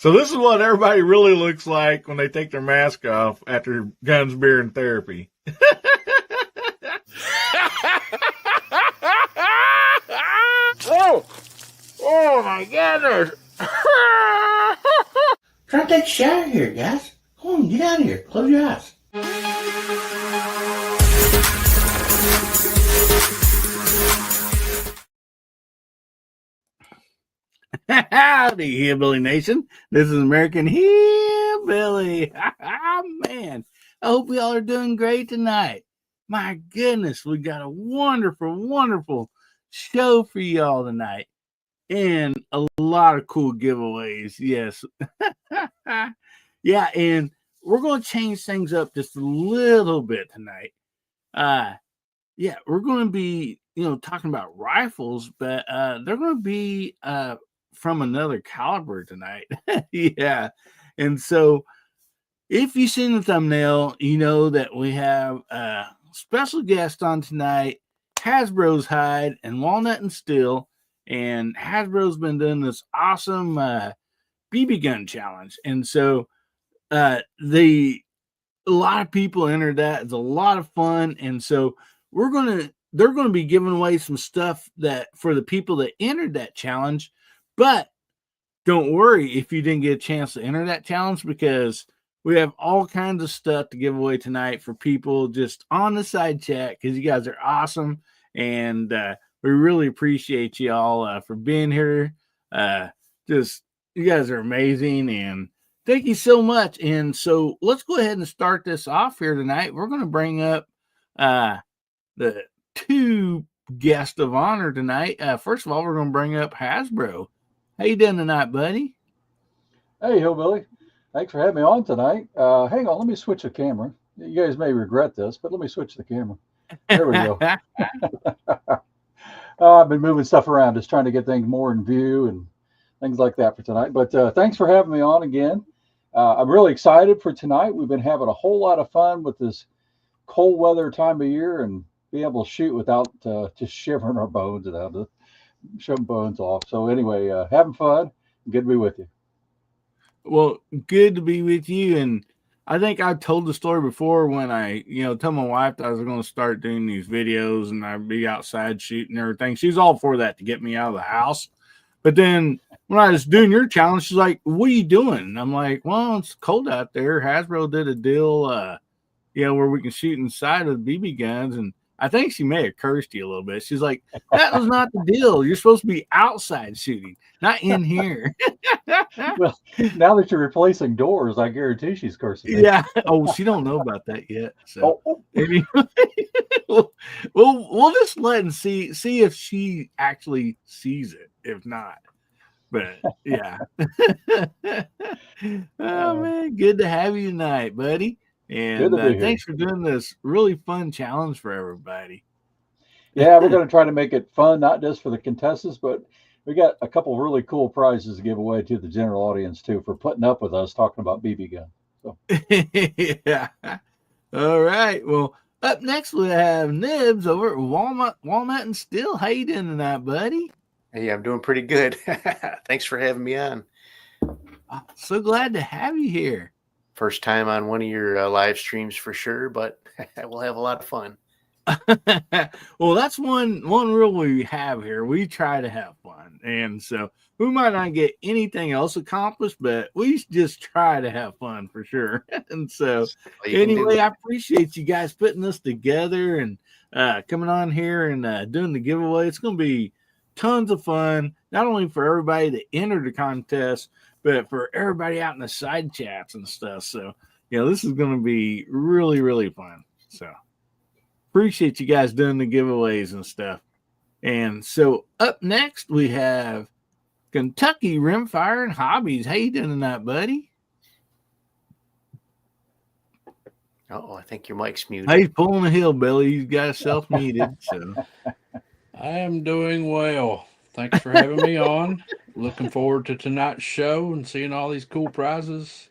So this is what everybody really looks like when they take their mask off after guns, beer, and therapy. Oh my goodness. Try to take a shower here, guys. Come on, get out of here. Close your eyes. Howdy, Hillbilly Nation. This is American Hillbilly. Man, I hope we all are doing great tonight. My goodness, we got a wonderful, wonderful show for y'all tonight. And a lot of cool giveaways. Yes. Yeah, and we're going to change things up just a little bit tonight. Yeah, we're going to be, talking about rifles, but they're going to be from another caliber tonight. Yeah. And so if you've seen the thumbnail, you know that we have a special guest on tonight, Hasbro's Hide and Walnut and Steel. And Hasbro's been doing this awesome BB gun challenge. And so a lot of people entered that. It's a lot of fun. And so they're going to be giving away some stuff that for the people that entered that challenge. But don't worry if you didn't get a chance to enter that challenge, because we have all kinds of stuff to give away tonight for people just on the side chat, because you guys are awesome. And we really appreciate you all for being here. You guys are amazing, and thank you so much. And so let's go ahead and start this off here tonight. We're going to bring up the two guests of honor tonight. First of all, we're going to bring up Hasbro. How you doing tonight, buddy? Hey, Hillbilly. Thanks for having me on tonight. Hang on, let me switch the camera. You guys may regret this, but let me switch the camera. There we go. I've been moving stuff around, just trying to get things more in view and things like that for tonight. But thanks for having me on again. I'm really excited for tonight. We've been having a whole lot of fun with this cold weather time of year and be able to shoot without just shivering our bones and have to shove bones off. So anyway, having fun. Good to be with you. Well, good to be with you. And I think I told the story before when I, told my wife that I was going to start doing these videos and I'd be outside shooting and everything. She's all for that to get me out of the house. But then when I was doing your challenge, she's like, "What are you doing?" And I'm like, "Well, it's cold out there. Hasbro did a deal, where we can shoot inside of BB guns." And I think she may have cursed you a little bit. She's like, "That was not the deal. You're supposed to be outside shooting, not in here." Well, now that you're replacing doors, I guarantee she's cursing me. Yeah. Oh, she don't know about that yet. So anyway, we'll just let and see if she actually sees it. If not, but yeah. Oh man, good to have you tonight, buddy. And thanks for doing this really fun challenge for everybody. Yeah, we're going to try to make it fun, not just for the contestants, but we got a couple really cool prizes to give away to the general audience too for putting up with us talking about BB gun. So. Yeah. All right. Well, up next we have Nibs over at Walnut and Steel. How you doing tonight, buddy? Hey, I'm doing pretty good. Thanks for having me on. So glad to have you here. First time on one of your live streams for sure, but we'll have a lot of fun. Well, that's one rule we have here. We try to have fun. And so we might not get anything else accomplished, but we just try to have fun for sure. And so anyway, I appreciate you guys putting this together and coming on here and doing the giveaway. It's going to be tons of fun, not only for everybody that entered the contest, but for everybody out in the side chats and stuff. So, this is going to be really, really fun. So appreciate you guys doing the giveaways and stuff. And so up next, we have Kentucky Rimfire and Hobbies. How you doing tonight, buddy? Oh, I think your mic's muted. He's pulling a hillbilly. He's got himself muted. So I am doing well. Thanks for having me on. Looking forward to tonight's show and seeing all these cool prizes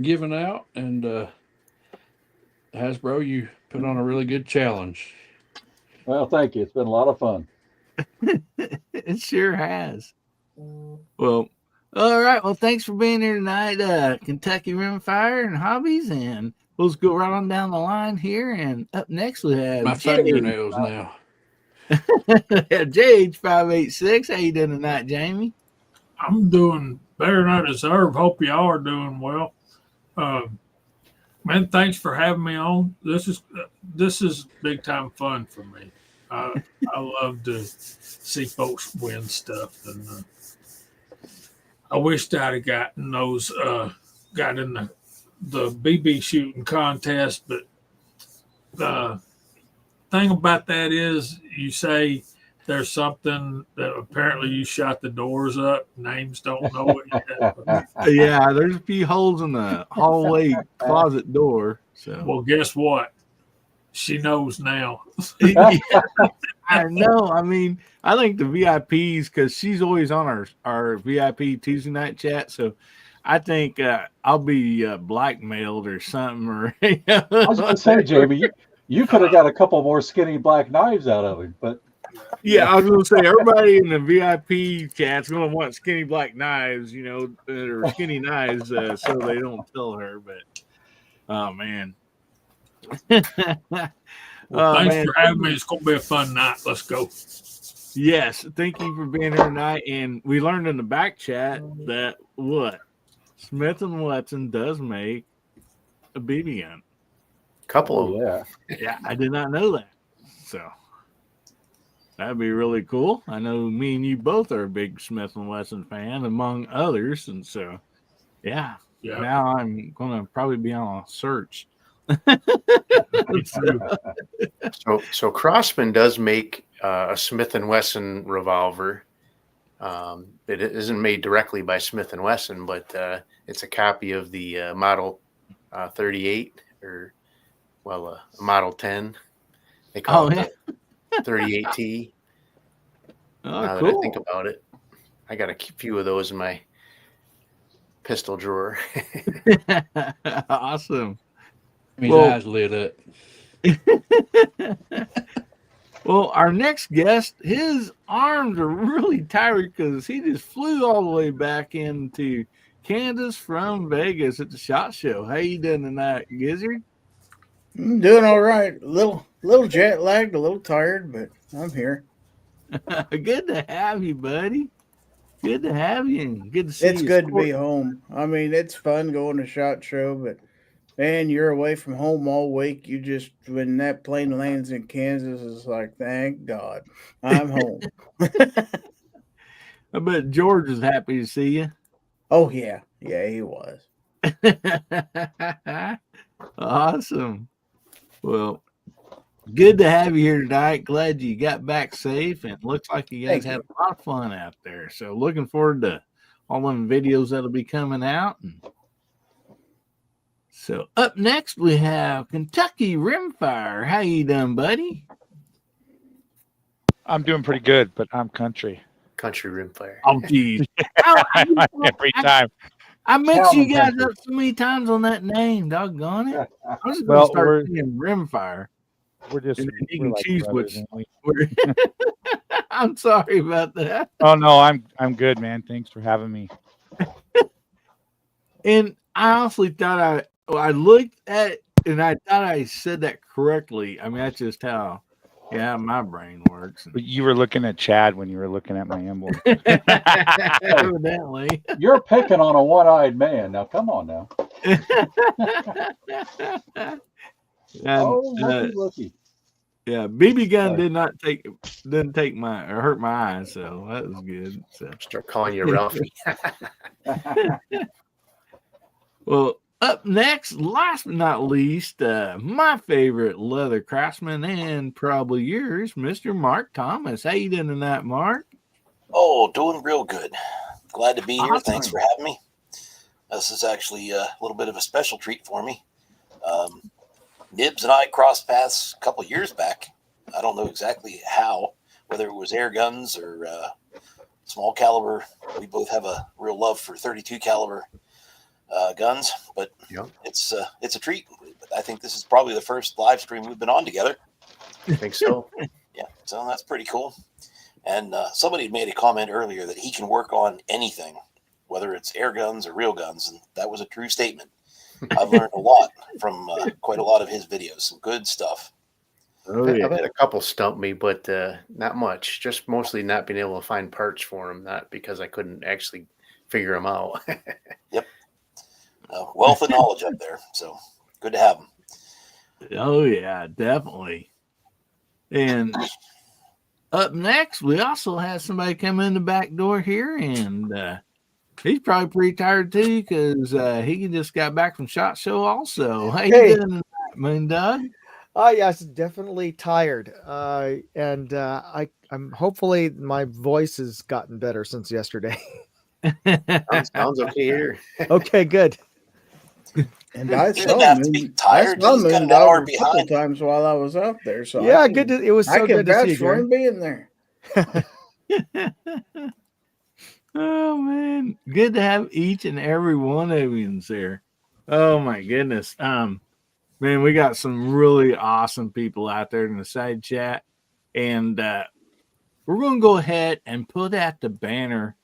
given out. And Hasbro, you put on a really good challenge. Well, thank you. It's been a lot of fun. It sure has. Well, All right. Well, thanks for being here tonight, Kentucky Rimfire and Hobbies. And we'll just go right on down the line here. And up next, we have My fingernails now. JH586. How you doing tonight, Jamie? I'm doing better than I deserve. Hope y'all are doing well. Man, thanks for having me on. This is big time fun for me. I love to see folks win stuff, and I wished I'd have gotten those, got in the BB shooting contest. But the thing about that is, you say there's something that apparently you shot the doors up. Names don't know it yet. Yeah, there's a few holes in the hallway closet door. So, Well, guess what? She knows now. I know. I mean, I think the VIPs, because she's always on our VIP Tuesday night chat. So I think I'll be blackmailed or something. Or I was going to say, Jamie, you could have got a couple more skinny black knives out of him, but yeah, I was going to say everybody in the VIP chat's going to want skinny black knives, or skinny knives, so they don't tell her. But oh man. Well, thanks for having me. It's going to be a fun night. Let's go. Yes, thank you for being here tonight. And we learned in the back chat that Smith & Wesson does make a BB gun. Couple of them. Yeah, I did not know that. So that'd be really cool. I know me and you both are a big Smith & Wesson fan, among others. And so, yeah. Now I'm going to probably be on a search. So Crossman does make a Smith & Wesson revolver. It isn't made directly by Smith & Wesson, but it's a copy of the Model 38 or, a Model 10. They call it the 38T. Now that I think about it, I got a few of those in my pistol drawer. Awesome. His eyes lit up. Well, our next guest, his arms are really tired because he just flew all the way back into Kansas from Vegas at the SHOT Show. How you doing tonight, Gizzard? I'm doing all right. A little jet lagged, a little tired, but I'm here. Good to have you, buddy. Good to have you. Good to see you. It's good to be home. I mean, it's fun going to SHOT Show, but man, you're away from home all week. When that plane lands in Kansas, it's like, thank God, I'm home. I bet George is happy to see you. Oh, yeah. Yeah, he was. Awesome. Well, good to have you here tonight. Glad you got back safe, and looks like you guys had a lot of fun out there. So looking forward to all them videos that'll be coming out. So up next we have Kentucky Rimfire. How you doing, buddy? I'm doing pretty good, but I'm country. Country Rimfire. Oh, geez. Every time. I mixed you guys up so many times on that name. Doggone it. I'm just going to start saying Rimfire. We're just. And you can like choose brothers, which. I'm sorry about that. Oh no, I'm good, man. Thanks for having me. And I honestly thought I looked at it and I thought I said that correctly. I mean, that's just how my brain works. But you were looking at Chad when you were looking at my emblem. Evidently. You're picking on a one-eyed man. Now, come on now. Looky. Yeah, BB gun didn't take hurt my eyes, so that was good. So start calling you Ralphie. Well, up next, last but not least, my favorite leather craftsman and probably yours, Mr. Mark Thomas. How you doing tonight, Mark? Oh, doing real good. Glad to be here. Awesome. Thanks for having me. This is actually a little bit of a special treat for me. Nibs and I crossed paths a couple years back. I don't know exactly how, whether it was air guns or small caliber. We both have a real love for 32 caliber guns, but it's a treat. I think this is probably the first live stream we've been on together. I think so. Yeah, so that's pretty cool. And somebody made a comment earlier that he can work on anything. whether it's air guns or real guns. And that was a true statement. I've learned a lot from quite a lot of his videos. Some good stuff. Oh I've yeah. had a couple stump me, but not much. Just mostly not being able to find parts for them, not because I couldn't actually figure them out. Yep. Wealth of knowledge up there. So good to have them. Oh yeah, definitely. And up next, we also have somebody come in the back door here, and he's probably pretty tired too because he just got back from SHOT Show. Also, how you doing tonight, Moondog? Yes, definitely tired. I'm hopefully my voice has gotten better since yesterday. Sounds okay here. Okay, good. And I He saw didn't have to be tired. I saw He's got an Moondog hour a couple behind. times while I was out there. So Yeah, I can, good. It was I so can good to see vouch you, for Gary. him being there. Oh man, good to have each and every one of you there. Oh my goodness. Man, we got some really awesome people out there in the side chat, and we're going to go ahead and put out the banner.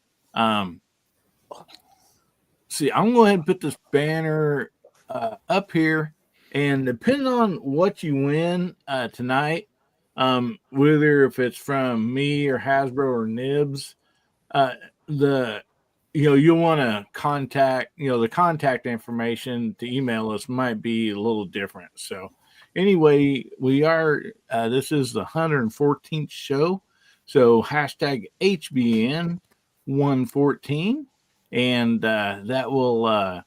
See, I'm going to go ahead and put this banner up here, and depending on what you win tonight, whether if it's from me or Hasbro or Nibs, you'll want to contact, the contact information to email us might be a little different. So anyway, we are, this is the 114th show. So hashtag HBN 114, and that will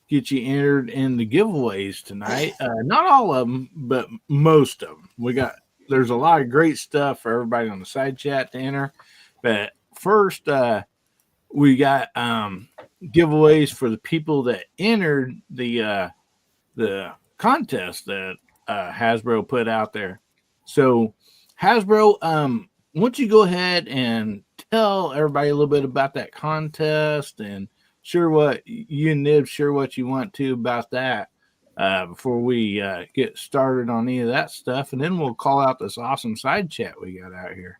get you entered in the giveaways tonight. Not all of them, but most of them. There's a lot of great stuff for everybody on the side chat to enter. But first, we got giveaways for the people that entered the contest that Hasbro put out there. So Hasbro, why don't you go ahead and tell everybody a little bit about that contest and share what you and Nib share what you want to about that before we get started on any of that stuff, and then we'll call out this awesome side chat we got out here.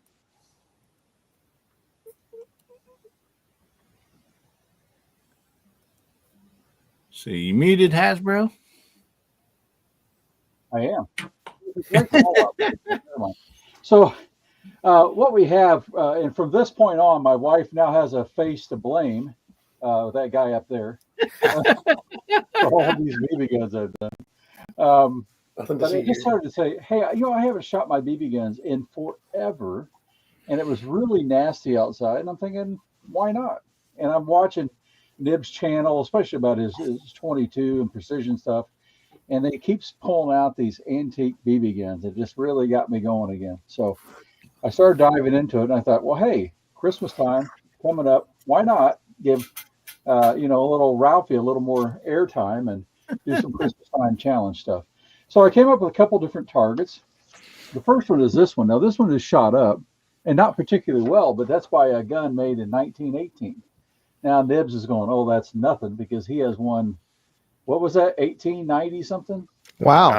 So you muted, Hasbro? I am. So what we have, and from this point on, my wife now has a face to blame with that guy up there for all these BB guns I've done. But I just started to say, hey, I haven't shot my BB guns in forever, and it was really nasty outside. And I'm thinking, why not? And I'm watching Nib's channel, especially about his 22 and precision stuff. And he keeps pulling out these antique BB guns. It just really got me going again. So I started diving into it, and I thought, well, hey, Christmas time coming up. Why not give, a little Ralphie a little more airtime and do some Christmas time challenge stuff? So I came up with a couple different targets. The first one is this one. Now, this one is shot up, and not particularly well, but that's by a gun made in 1918. Now, Nibs is going, oh, that's nothing, because he has one. What was that, 1890 something? Wow.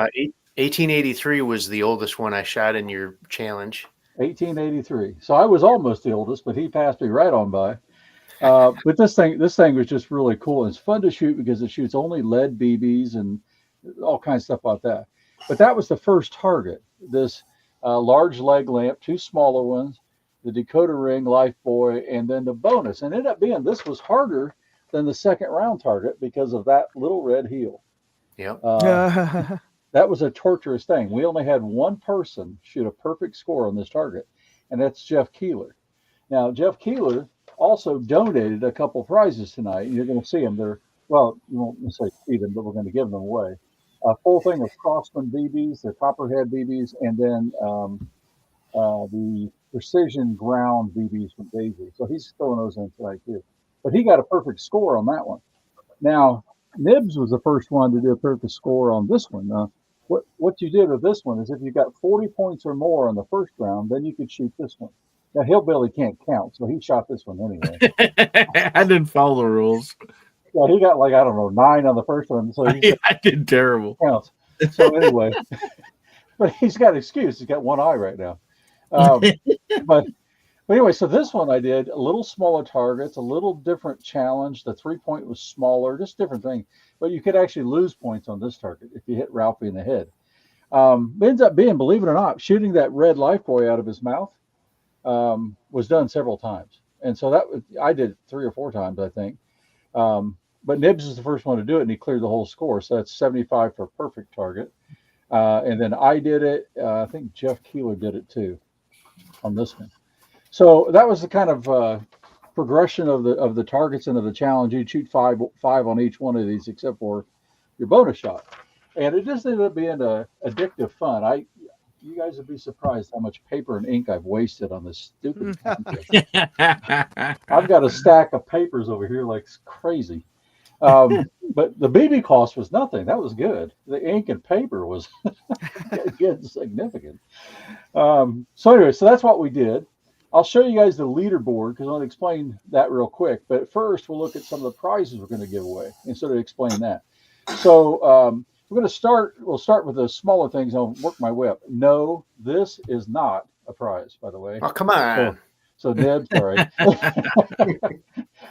1883 was the oldest one I shot in your challenge. 1883. So I was almost the oldest, but he passed me right on by. But this thing was just really cool. It's fun to shoot because it shoots only lead BBs and all kinds of stuff like that. But that was the first target. This large leg lamp, two smaller ones, the Dakota Ring, Life Boy, and then the bonus. And it ended up being this was harder than the second round target because of that little red heel. Yep. That was a torturous thing. We only had one person shoot a perfect score on this target, and that's Jeff Keeler. Now, Jeff Keeler also donated a couple prizes tonight. You're going to see them. You won't necessarily see them, but we're going to give them away. A full thing of Crossman BBs, the Copperhead BBs, and then the Precision Ground BBs from Daisy. So he's throwing those in tonight too. But he got a perfect score on that one. Now, Nibs was the first one to do a perfect score on this one. What you did with this one is if you got 40 points or more on the first round, then you could shoot this one. Now, Hillbilly can't count, so he shot this one anyway. I didn't follow the rules. Yeah, he got 9 on the first one. So I did terrible. Counts. So anyway, but he's got an excuse. He's got one eye right now. But But anyway, so this one I did a little smaller targets, a little different challenge. The 3-point was smaller, just different thing. But you could actually lose points on this target if you hit Ralphie in the head. Ends up being, believe it or not, shooting that red life buoy out of his mouth was done several times. And so I did it 3 or 4 times, I think. But Nibs is the first one to do it, and he cleared the whole score. So that's 75 for a perfect target. And then I did it. I think Jeff Keeler did it too on this one. So that was the kind of progression of the targets and of the challenge. You'd shoot five on each one of these, except for your bonus shot. And it just ended up being addictive fun. You guys would be surprised how much paper and ink I've wasted on this stupid contest. I've got a stack of papers over here like crazy. But the BB cost was nothing. That was good. The ink and paper was good, significant. So anyway, so that's what we did. I'll show you guys the leaderboard because I want to explain that real quick. But first, we'll look at some of the prizes we're going to give away and sort of explain that. So we're going to start. We'll start with the smaller things. I'll work my way up. No, this is not a prize, by the way. Oh, come on. So Ned, sorry.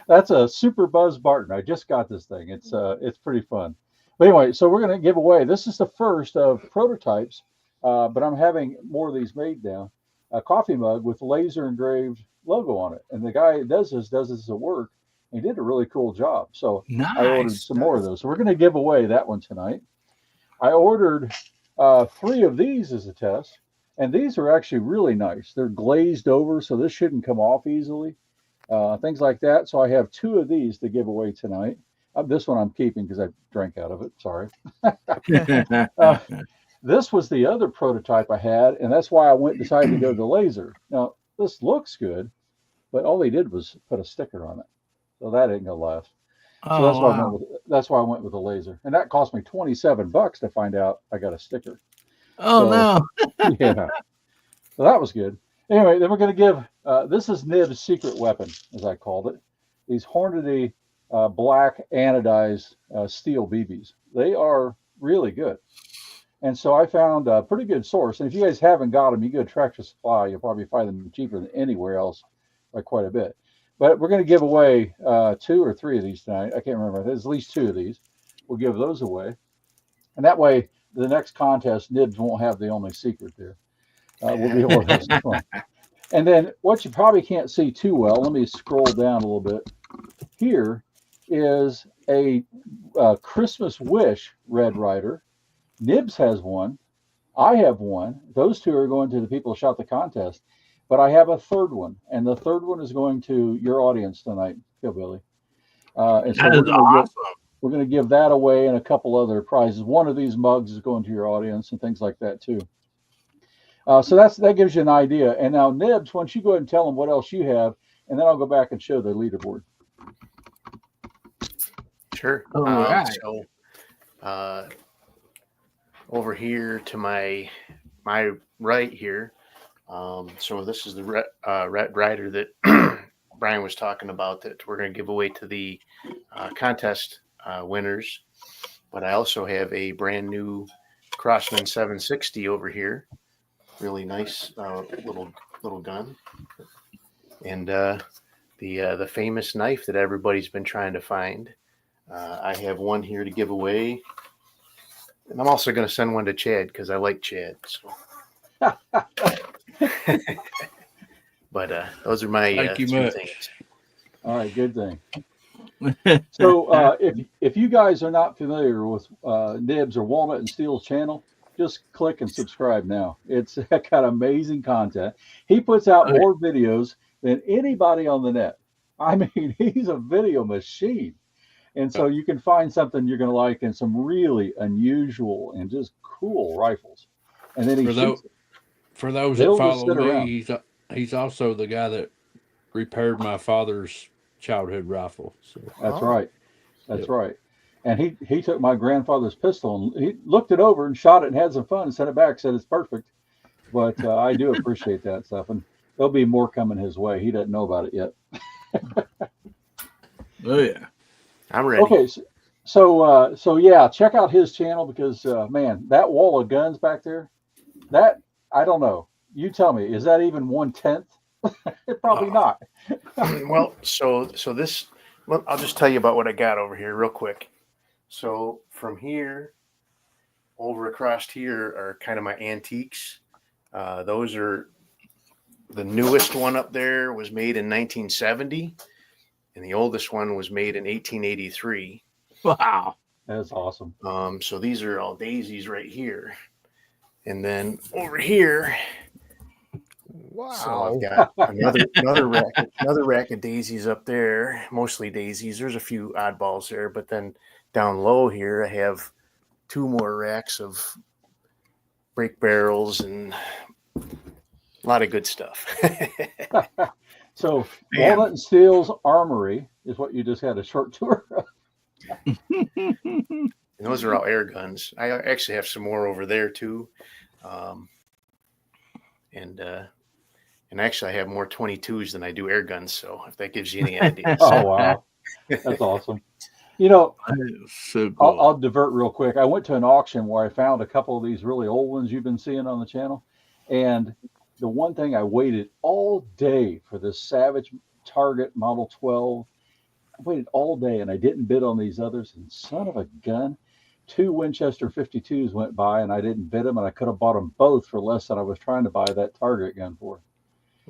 That's a Super Buzz Barton. I just got this thing. It's pretty fun. But anyway, so we're going to give away. This is the first of prototypes, but I'm having more of these made now. A coffee mug with laser engraved logo on it, and the guy who does this at work. He did a really cool job. So nice. I ordered some more of those. So we're going to give away that one tonight. I ordered 3 of these as a test. And these are actually really nice. They're glazed over, so this shouldn't come off easily. Things like that. So I have 2 of these to give away tonight. This one I'm keeping because I drank out of it. Sorry. This was the other prototype I had, and that's why I decided to go to the laser. Now, this looks good, but all they did was put a sticker on it. So that ain't going to last. So that's why I went with the laser. And that cost me $27 to find out I got a sticker. Oh, no. Yeah. So that was good. Anyway, then we're going to give, this is Nib's secret weapon, as I called it. These Hornady black anodized steel BBs. They are really good. And so I found a pretty good source. And if you guys haven't got them, you go to Tractor Supply. You'll probably find them cheaper than anywhere else by quite a bit. But we're going to give away 2 or 3 of these tonight. I can't remember. There's at least 2 of these. We'll give those away. And that way, the next contest, Nibs won't have the only secret there. We'll be able to have some fun. And then what you probably can't see too well, let me scroll down a little bit. Here is a Christmas Wish Red Ryder. Nibs has one. I have one. Those 2 are going to the people who shot the contest. But I have a 3rd one. And the 3rd one is going to your audience tonight, Hillbilly. And so we're going to give that away and a couple other prizes. One of these mugs is going to your audience and things like that too. So that gives you an idea. And now Nibs, once you go ahead and tell them what else you have, and then I'll go back and show the leaderboard. Sure. All right. So over here to my right here. So this is the Red Rider that Brian was talking about that we're going to give away to the contest winners. But I also have a brand new Crossman 760 over here. Really nice little gun. And the famous knife that everybody's been trying to find. I have one here to give away. And I'm also going to send one to Chad because I like Chad. So. But those are my Thank you 2 much. things. All right, good thing. So if you guys are not familiar with Nibs or Walnut and Steel's channel, just click and subscribe now. It's got amazing content. He puts out more videos than anybody on the net. I mean, he's a video machine. And so you can find something you're going to like and some really unusual and just cool rifles. And then he shoots it. For those that follow me, he's also the guy that repaired my father's childhood rifle. So. That's right. That's right. And he took my grandfather's pistol and he looked it over and shot it and had some fun and sent it back, said it's perfect. But I do appreciate that stuff. And there'll be more coming his way. He doesn't know about it yet. Oh, yeah. I'm ready. Okay. So yeah, check out his channel because, man, that wall of guns back there, that, I don't know. You tell me, is that even 1/10 Probably not. Well, so this. Well, I'll just tell you about what I got over here real quick. So from here over across here are kind of my antiques. Those are the newest one up there was made in 1970, and the oldest one was made in 1883. Wow. That's awesome. So these are all daisies right here. And then over here, so I've got another rack of daisies up there, mostly daisies. There's a few oddballs there, but then down low here, I have 2 more racks of break barrels and a lot of good stuff. So Walnut and Steel's Armory is what you just had a short tour of. And those are all air guns. I actually have some more over there too. And actually I have more 22s than I do air guns. So if that gives you any ideas. Oh, wow. That's awesome. You know, So cool. I'll divert real quick. I went to an auction where I found a couple of these really old ones you've been seeing on the channel. And the one thing, I waited all day for this Savage Target Model 12. I waited all day and I didn't bid on these others. And son of a gun, 2 Winchester 52s went by and I didn't bid them. And I could have bought them both for less than I was trying to buy that Target gun for.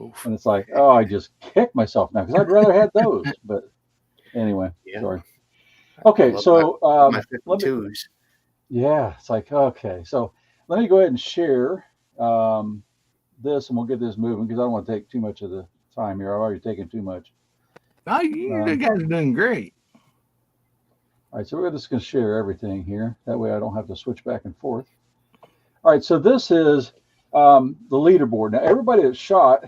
Oof. And it's like, oh, I just kicked myself now because I'd rather had those. But anyway, sorry. Okay, so my 52s. Yeah, it's like, okay, so let me go ahead and share this and we'll get this moving because I don't want to take too much of the time here. I've already taken too much. Oh, you guys are doing great. All right, so we're just going to share everything here. That way I don't have to switch back and forth. All right, so this is the leaderboard. Now, everybody that shot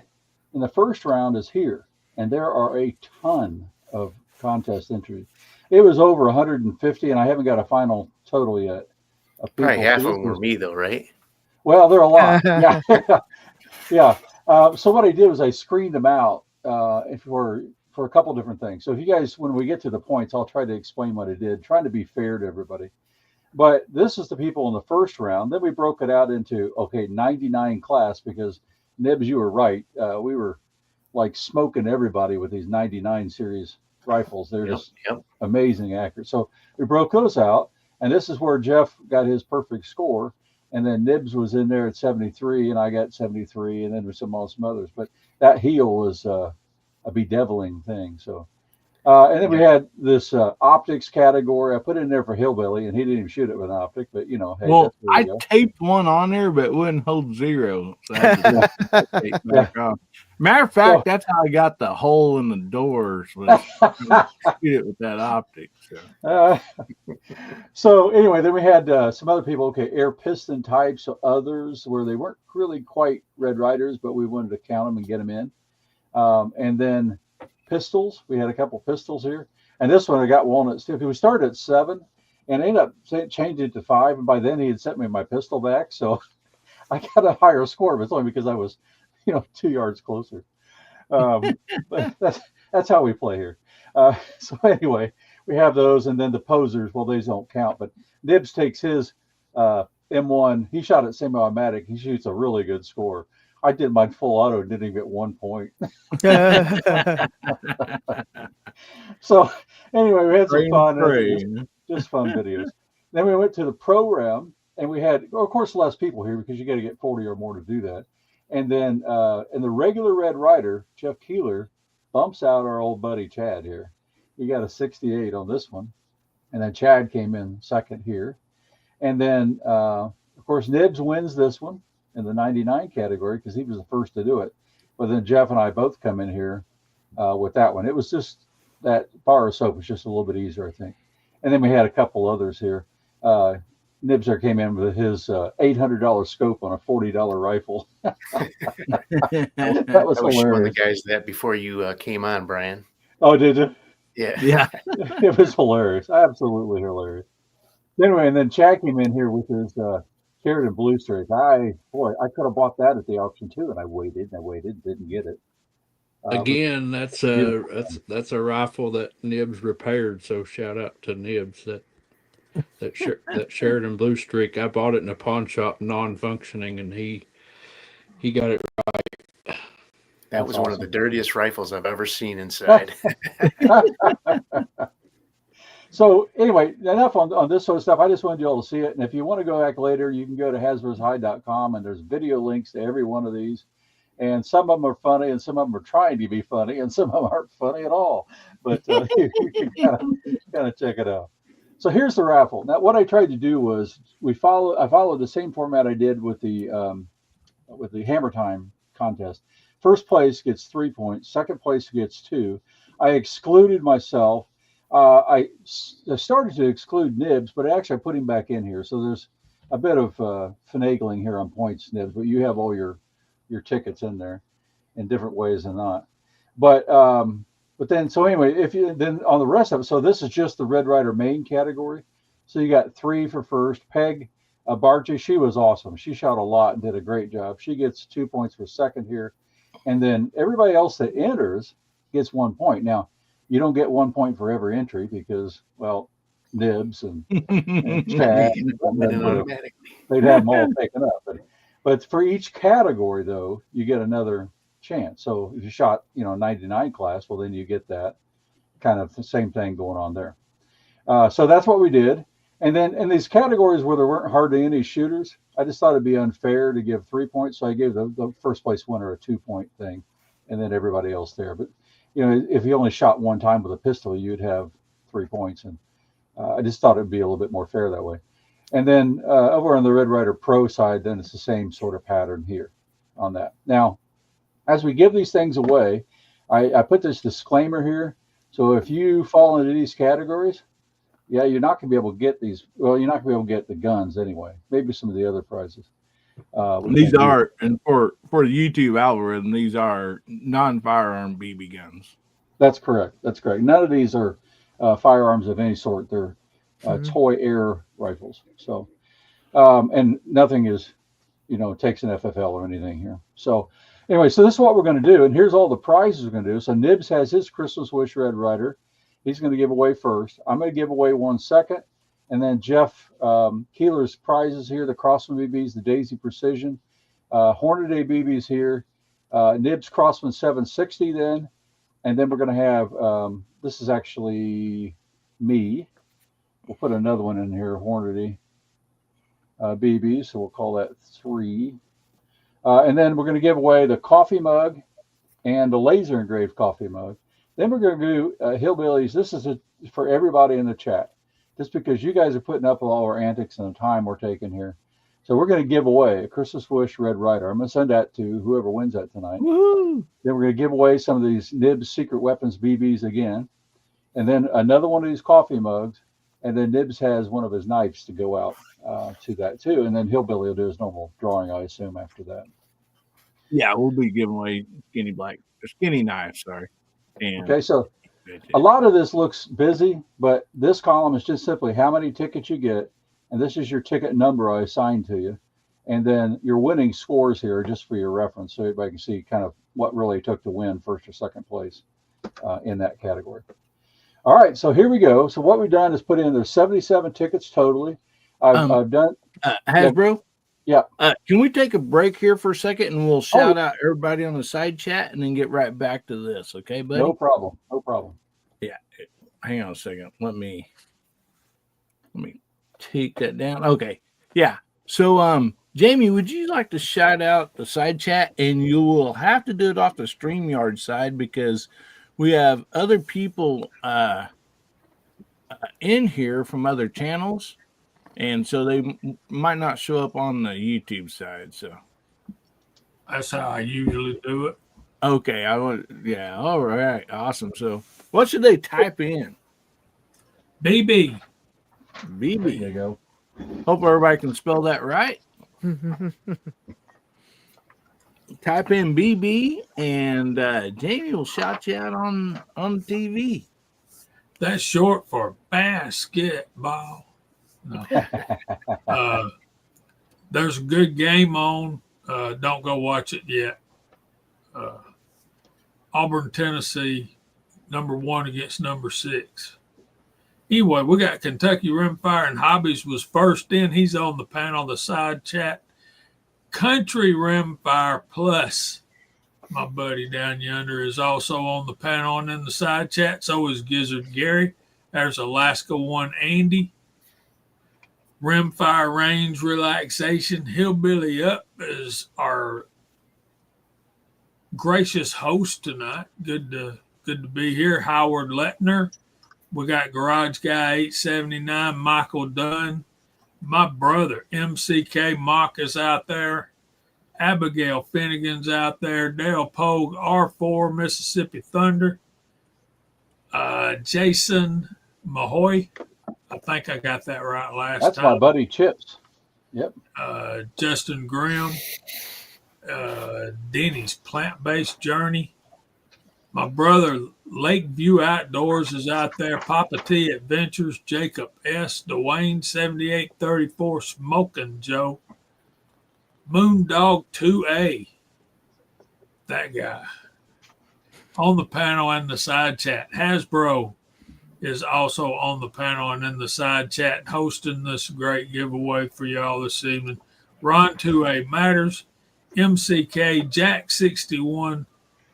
in the first round is here, and there are a ton of contest entries. It was over 150, and I haven't got a final total yet. Probably half of them were me, though, right? Well, there are a lot. Yeah. Yeah. So what I did was I screened them out for a couple different things. So if you guys, when we get to the points, I'll try to explain what I did, trying to be fair to everybody. But this is the people in the first round. Then we broke it out into, 99 class because, Nibs, you were right. We were like smoking everybody with these 99 series rifles. They're just amazing accurate. So we broke those out. And this is where Jeff got his perfect score. And then Nibs was in there at 73, and I got 73, and then with some others. But that heel was a bedeviling thing. So, and then we had this optics category. I put it in there for Hillbilly, and he didn't even shoot it with an optic. But hey, well, I taped one on there, but it wouldn't hold 0. So I had to tape back on. Matter of fact, that's how I got the hole in the doors. Was shoot it with that optic. So anyway, then we had some other people. Air piston types, so others where they weren't really quite Red Riders, but we wanted to count them and get them in. And then pistols, we had a couple pistols here. And this one I got Walnut Steel. We started at 7 and ended up changing it to 5. And by then he had sent me my pistol back. So I got a higher score, but it's only because I was, 2 yards closer. But that's how we play here. So anyway, we have those. And then the posers, well, these don't count. But Nibs takes his M1. He shot it semi-automatic. He shoots a really good score. I did mine full auto and didn't even get 1 point. So anyway, we had some fun, just fun videos. Then we went to the pro round and we had, of course, less people here because you got to get 40 or more to do that. And then in the regular Red Rider, Jeff Keeler bumps out our old buddy Chad here. He got a 68 on this one. And then Chad came in second here. And then, of course, Nibs wins this one in the 99 category because he was the first to do it. But then Jeff and I both come in here with that one. It was just that bar of soap was just a little bit easier, I think. And then we had a couple others here. Nibser came in with his $800 scope on a $40 rifle. That was hilarious. Showing the guys that before you came on, Brian. Oh, did you? Yeah. It was hilarious. Absolutely hilarious. Anyway, and then Chad came in here with his Sheridan Blue Streak. I could have bought that at the auction too, and I waited, didn't get it. Again, that's a rifle that Nibs repaired. So shout out to Nibs that Sheridan Blue Streak. I bought it in a pawn shop, non-functioning, and he got it right. That was one of awesome. the dirtiest rifles I've ever seen inside. So anyway, enough on this sort of stuff. I just wanted you all to see it. And if you want to go back later, you can go to hasbroshide.com, and there's video links to every one of these. And some of them are funny, and some of them are trying to be funny, and some of them aren't funny at all. But you can kind of check it out. So here's the raffle. Now, what I tried to do was I followed the same format I did with the Hammer Time contest. First place gets 3 points. Second place gets 2. I excluded myself. I started to exclude Nibs, but actually I put him back in here. So there's a bit of finagling here on points, Nibs, but you have all your tickets in there in different ways than not. But then, so anyway, then on the rest of it, so this is just the Red Ryder main category. So you got 3 for first. Peg Barchi, she was awesome. She shot a lot and did a great job. She gets 2 points for second here. And then everybody else that enters gets 1 point. Now, you don't get 1 point for every entry because, well, Nibs and Chad, they'd have them all taken up. But for each category, though, you get another chance. So if you shot, 99 class, well, then you get that kind of the same thing going on there. So that's what we did. And then in these categories where there weren't hardly any shooters, I just thought it'd be unfair to give 3 points. So I gave the first place winner a 2 point thing, and then everybody else there. But if you only shot one time with a pistol, you'd have 3 points. And I just thought it'd be a little bit more fair that way. And then over on the Red Ryder Pro side, then it's the same sort of pattern here on that. Now, as we give these things away, I put this disclaimer here. So if you fall into these categories, you're not going to be able to get these. Well, you're not going to be able to get the guns anyway. Maybe some of the other prizes. These are, and for the YouTube algorithm, these are non-firearm BB guns. That's correct. That's correct. None of these are firearms of any sort. They're toy air rifles. So, and nothing is, takes an FFL or anything here. So anyway, so this is what we're going to do. And here's all the prizes we're going to do. So Nibs has his Christmas Wish Red Ryder. He's going to give away first. I'm going to give away 1 second. And then Jeff Keeler's prizes here, the Crossman BBs, the Daisy Precision, Hornady BBs here, Nibs Crossman 760 then. And then we're going to have, this is actually me. We'll put another one in here, Hornady BBs. So we'll call that 3. And then we're going to give away the coffee mug and the laser engraved coffee mug. Then we're going to do Hillbillies. This is for everybody in the chat, just because you guys are putting up with all our antics and the time we're taking here. So we're going to give away a Christmas Wish Red Ryder. I'm going to send that to whoever wins that tonight. Woo-hoo. Then we're going to give away some of these Nibs Secret Weapons BBs again. And then another one of these coffee mugs. And then Nibs has one of his knives to go out to that too. And then Hillbilly will do his normal drawing, I assume, after that. Yeah, we'll be giving away skinny knives, sorry. And okay, so a lot of this looks busy, but this column is just simply how many tickets you get. And this is your ticket number I assigned to you. And then your winning scores here, just for your reference, so everybody can see kind of what really took to win first or second place in that category. All right, so here we go. So what we've done is put in there's 77 tickets totally. I've done Hasbro. Yeah. Can we take a break here for a second and we'll shout out everybody on the side chat and then get right back to this, okay, buddy? No problem. No problem. Yeah. Hang on a second. Let me take that down. Okay. Yeah. So Jamie, would you like to shout out the side chat? And you will have to do it off the StreamYard side because we have other people in here from other channels. And so they might not show up on the YouTube side. So that's how I usually do it. Okay. Yeah. All right. Awesome. So what should they type in? BB. BB. There you go. Hope everybody can spell that right. Type in BB and Jamie will shout you out on TV. That's short for basketball. No. There's a good game on. Don't go watch it yet. Auburn, Tennessee, number 1 against number 6. Anyway, we got Kentucky Rimfire and Hobbies was first in. He's on the panel, the side chat. Country Rimfire Plus my buddy down yonder, is also on the panel and in the side chat. So is Gizzard Gary. There's Alaska One Andy. Rimfire Range Relaxation. Hillbilly Up is our gracious host tonight. Good to be here. Howard Letner. We got Garage Guy 879, Michael Dunn. My brother, MCK Mock, is out there. Abigail Finnegan's out there. Dale Pogue, R4, Mississippi Thunder. Jason Mahoy. I think I got that right last time. That's my buddy Chips. Yep. Justin Grimm. Denny's Plant-Based Journey. My brother Lakeview Outdoors is out there. Papa T Adventures. Jacob S. Dwayne 7834. Smoking Joe. Moondog 2A. That guy. On the panel and the side chat. Hasbro is also on the panel and in the side chat hosting this great giveaway for y'all this evening. Ron 2A Matters. MCK Jack 61.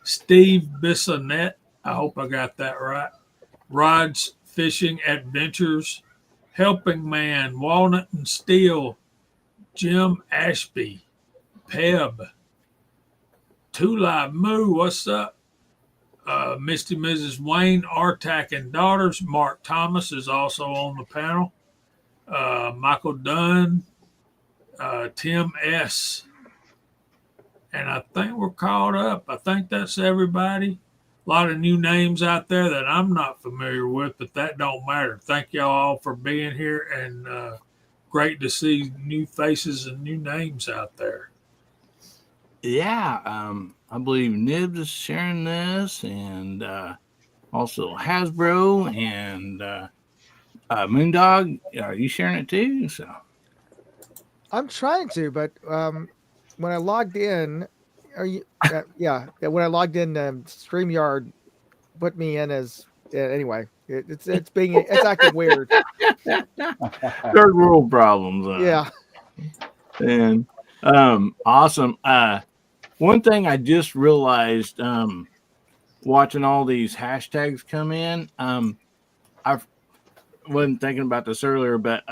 Steve Bissonette. I hope I got that right. Rod's Fishing Adventures. Helping Man. Walnut and Steel. Jim Ashby. Peb. Two Live Moo. What's up? Misty Mrs. Wayne, Artak and Daughters. Mark Thomas is also on the panel. Michael Dunn. Tim S. And I think we're caught up. I think that's everybody. A lot of new names out there that I'm not familiar with, but that don't matter. Thank y'all all for being here, and great to see new faces and new names out there. Yeah, I believe Nibs is sharing this, and also Hasbro and Moondog. Are you sharing it too? So I'm trying to, but when I logged in, when I logged in, StreamYard put me in as anyway. It's acting weird. Third world problems. Yeah. And awesome. One thing I just realized watching all these hashtags come in, I wasn't thinking about this earlier, but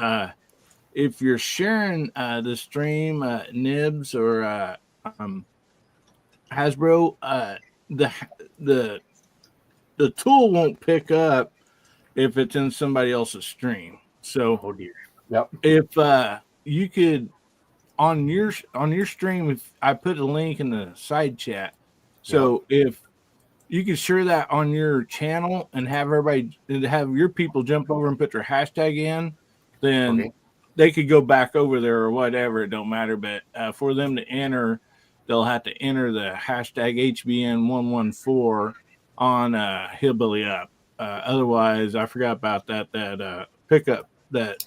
if you're sharing the stream, Nibs or Hasbro, the tool won't pick up if it's in somebody else's stream. So, oh dear. Yep. If you could on your stream, if I put a link in the side chat, so if you could share that on your channel and have your people jump over and put their hashtag in, then they could go back over there or whatever. It don't matter. But for them to enter, they'll have to enter the hashtag HBN114 on Hillbilly Up. Otherwise, I forgot about that pickup, that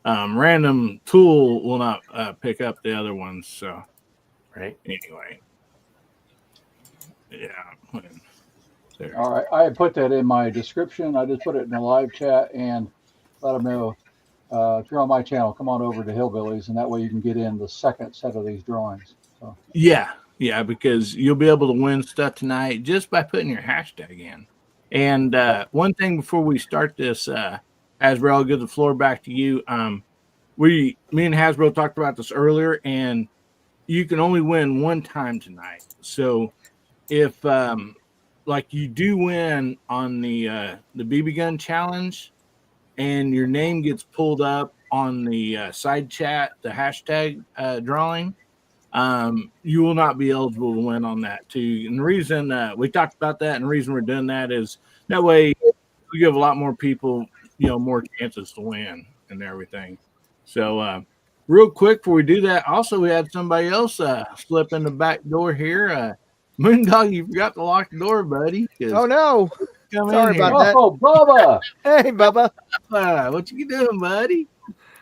random tool will not pick up the other ones. So, right. Anyway. Yeah. There. All right. I had put that in my description. I just put it in the live chat and let them know if you're on my channel, come on over to Hillbillies, and that way you can get in the second set of these drawings. So. Yeah, because you'll be able to win stuff tonight just by putting your hashtag in. And one thing before we start this, Hasbro, I'll give the floor back to you. Me and Hasbro talked about this earlier, and you can only win one time tonight. So if like you do win on the BB gun challenge, and your name gets pulled up on the side chat, the hashtag drawing, you will not be eligible to win on that too. And the reason we talked about that, and the reason we're doing that is that way we give a lot more people, more chances to win and everything. So real quick before we do that, also we had somebody else slip in the back door here. Moondog, you forgot to lock the door, buddy. Oh no. Sorry about that. Oh, Bubba. Hey, Bubba. What you doing, buddy?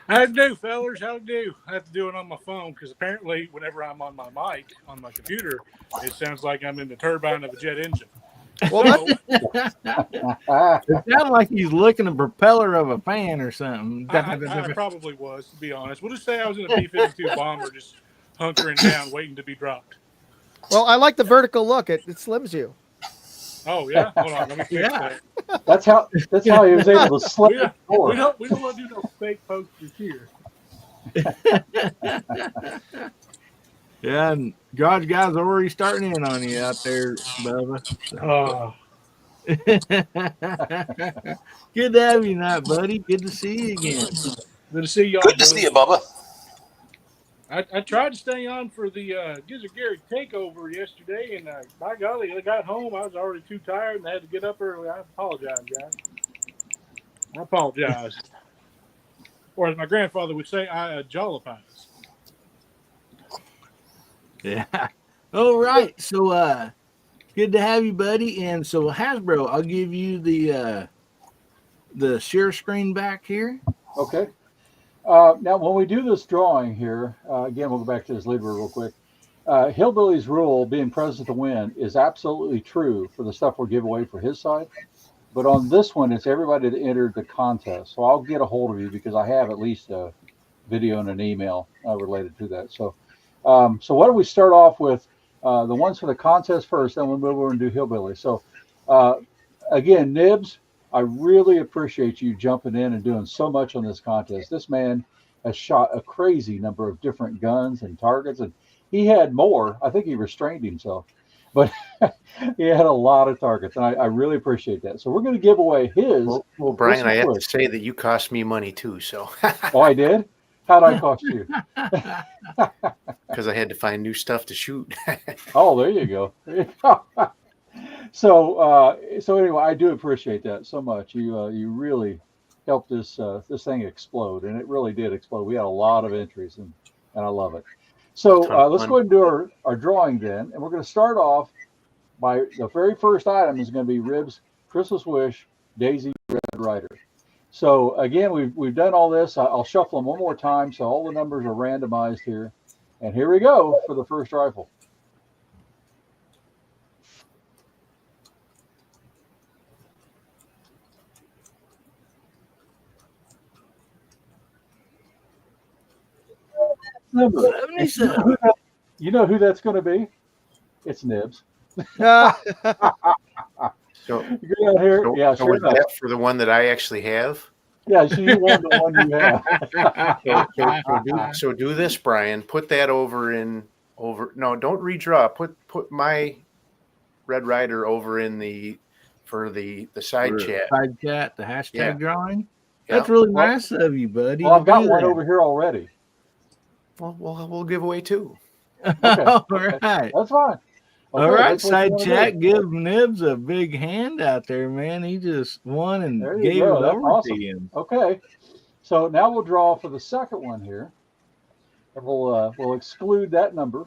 How to do, fellers? How to do? I have to do it on my phone because apparently whenever I'm on my mic on my computer, it sounds like I'm in the turbine of a jet engine. Well, it sounded like he's licking a propeller of a fan or something. I probably was, to be honest. We'll just say I was in a B-52 bomber just hunkering down, waiting to be dropped. Well, I like the vertical look. It slims you. Oh yeah, hold on, let me fix Yeah. that. That's how he was able to slip We don't, before. we don't want to do no fake posters here. Yeah, and God's guys are already starting in on you out there, Bubba. Oh, Good to have you tonight, buddy. Good to see you again. good to see y'all. Good to see you, Bubba. I tried to stay on for the Gizzard Gary takeover yesterday, and by golly, I got home. I was already too tired and I had to get up early. I apologize, guys. I apologize. Or as my grandfather would say, I jollifies. Yeah. All right. So good to have you, buddy. And so Hasbro, I'll give you the share screen back here. Okay. Now, when we do this drawing here, again, we'll go back to this leaderboard real quick. Hillbilly's rule, being present to win, is absolutely true for the stuff we'll give away for his side. But on this one, it's everybody that entered the contest. So I'll get a hold of you because I have at least a video and an email related to that. So, so why don't we start off with the ones for the contest first, then we'll move over and do Hillbilly. So, again, Nibs, I really appreciate you jumping in and doing so much on this contest. This man has shot a crazy number of different guns and targets, and he had more. I think he restrained himself, but he had a lot of targets, and I really appreciate that. So we're going to give away his. Well, Brian, I have to Christmas say that you cost me money too. So Oh, I did? How'd I cost you? because I had to find new stuff to shoot. Oh, there you go. So, so anyway, I do appreciate that so much. You really helped this thing explode, and it really did explode. We had a lot of entries, and I love it. So let's go ahead and do our drawing then, and we're going to start off by the very first item is going to be Rib's Christmas Wish Daisy Red Rider. So again, we've done all this. I'll shuffle them one more time, so all the numbers are randomized here, and here we go for the first rifle. Number. You know who that's going to be? It's Nibs. So, Go down here. so, Yeah, so sure is enough. that for the one that I actually have? Yeah, so you want the one you have. So do this, Brian. Put that over. No, don't redraw. Put my Red Rider over in the side chat. Side chat, the hashtag Yeah. drawing. Yeah. That's really nice of you, buddy. Well, I've got to do one that. over here already. Well, we'll give away two. Okay. All Okay. right. That's fine. Okay, All right, that's what you side wanna chat, do. give Nibs a big hand out there, man. He just won and There you gave go. it That's over awesome. to him. Okay. So now we'll draw for the second one here. And we'll exclude that number.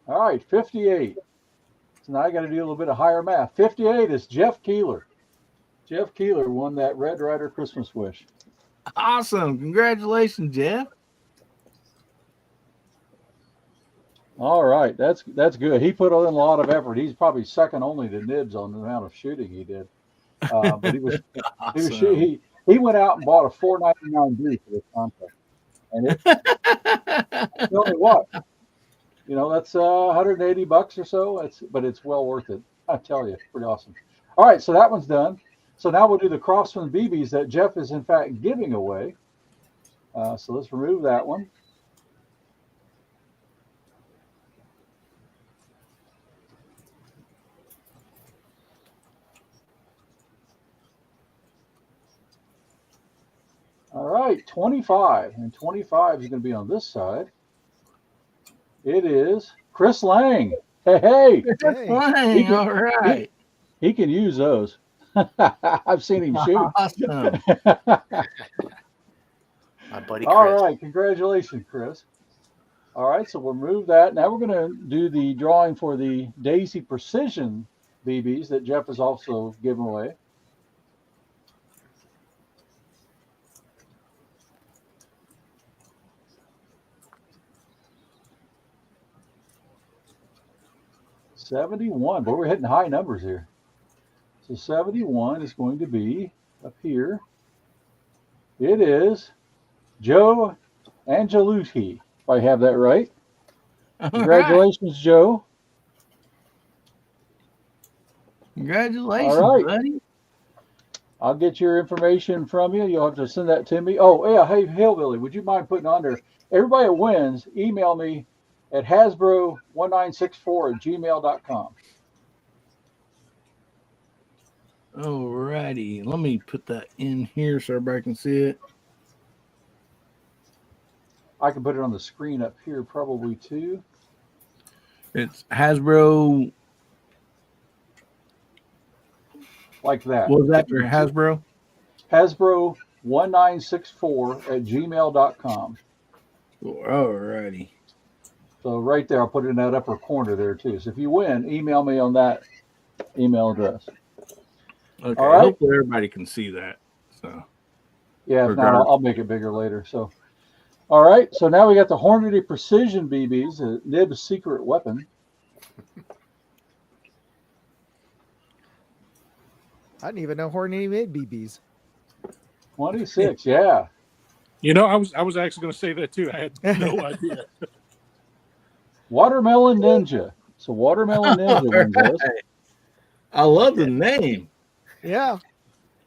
All right, 58. So now I got to do a little bit of higher math. 58 is Jeff Keeler. Jeff Keeler won that Red Rider Christmas Wish. Awesome. Congratulations, Jeff. All right, that's good. He put in a lot of effort. He's probably second only to Nibs on the amount of shooting he did. But he went out and bought a $4.99 booth for this contest. And tell me what, that's $180 or so. But it's well worth it. I tell you, pretty awesome. All right, so that one's done. So now we'll do the Crosman BBs that Jeff is in fact giving away. So let's remove that one. All right, 25. And 25 is going to be on this side. It is Chris Lang. Hey. Lang, all right. He can use those. I've seen him shoot. Awesome. My buddy Chris. All right, congratulations, Chris. All right, so we'll move that. Now we're going to do the drawing for the Daisy Precision BBs that Jeff is also giving away. $71. But we're hitting high numbers here. So 71 is going to be up here. It is Joe Angelucci, if I have that right. All Congratulations, right. Joe. Congratulations, All right. buddy. I'll get your information from you. You'll have to send that to me. Oh, yeah. Hey, Hillbilly, would you mind putting on there? Everybody that wins, email me at hasbro1964@gmail.com. All righty. Let me put that in here so everybody can see it. I can put it on the screen up here probably too. It's Hasbro. Like that. What was that for Hasbro? Hasbro1964@gmail.com. All righty. So right there, I'll put it in that upper corner there too. So if you win, email me on that email address. Okay. All right. Hopefully everybody can see that. So yeah, if not, I'll make it bigger later. So, all right. So now we got the Hornady Precision BBs, a Nib's secret weapon. I didn't even know Hornady made BBs. 26, yeah. You know, I was actually going to say that too. I had no idea. Watermelon Ninja. So Watermelon Ninja wins this. I love the name. Yeah.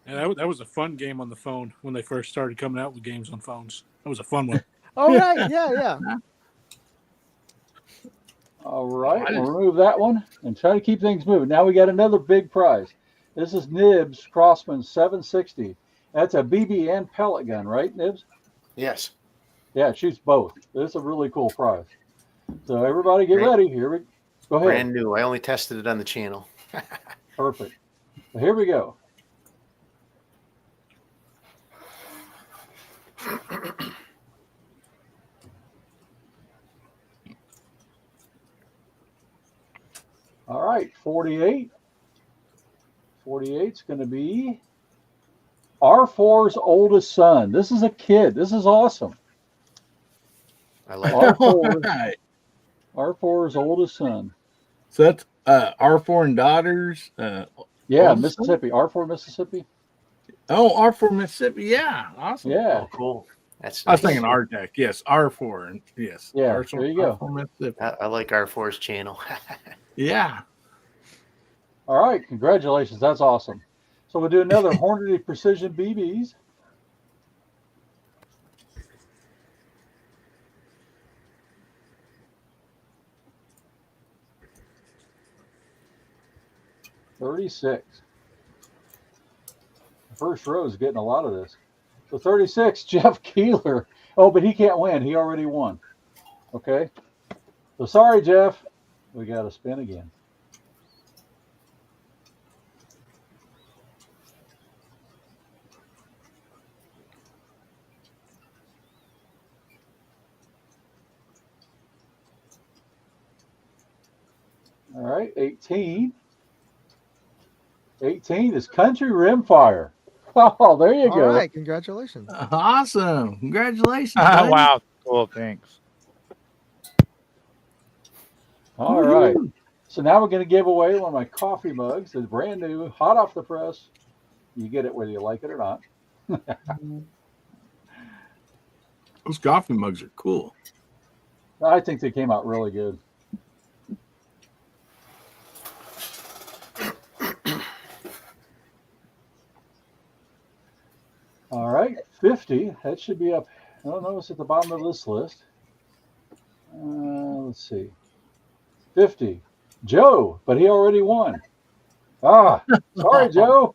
And that was a fun game on the phone when they first started coming out with games on phones. That was a fun one. Oh, right. Yeah. All right. We'll remove that one and try to keep things moving. Now we got another big prize. This is Nibs Crossman 760. That's a BB and pellet gun, right, Nibs? Yes. Yeah, it shoots both. This is a really cool prize. So everybody get ready. Here we go. Ahead. Brand new. I only tested it on the channel. Perfect. So here we go. All right, 48. 48 is going to be R4's oldest son. This is a kid. This is awesome. I like R4's, R4's oldest son. So that's R4 and daughters. Yeah, Mississippi. R4 Mississippi. Oh, R4 Mississippi. Yeah, awesome. Yeah. Oh, cool. That's I was nice. thinking RTEC. Yes, R4. And yes. Yeah, R4, there you go. R4 Mississippi. I like R4's channel. Yeah. All right, congratulations. That's awesome. So we'll do another Hornady Precision BBs. $36. The first row is getting a lot of this. So 36, Jeff Keeler. Oh, but he can't win. He already won. Okay. So sorry, Jeff. We got to spin again. All right, 18. 18 is Country Rimfire. Oh, there you go. All right, congratulations. Awesome. Congratulations. buddy. Wow, cool. Thanks. All right. So now we're going to give away one of my coffee mugs. It's brand new, hot off the press. You get it whether you like it or not. Those coffee mugs are cool. I think they came out really good. All right, 50. That should be up. I don't know. It's at the bottom of this list. Let's see. 50. Joe, but he already won. Ah, sorry, Joe.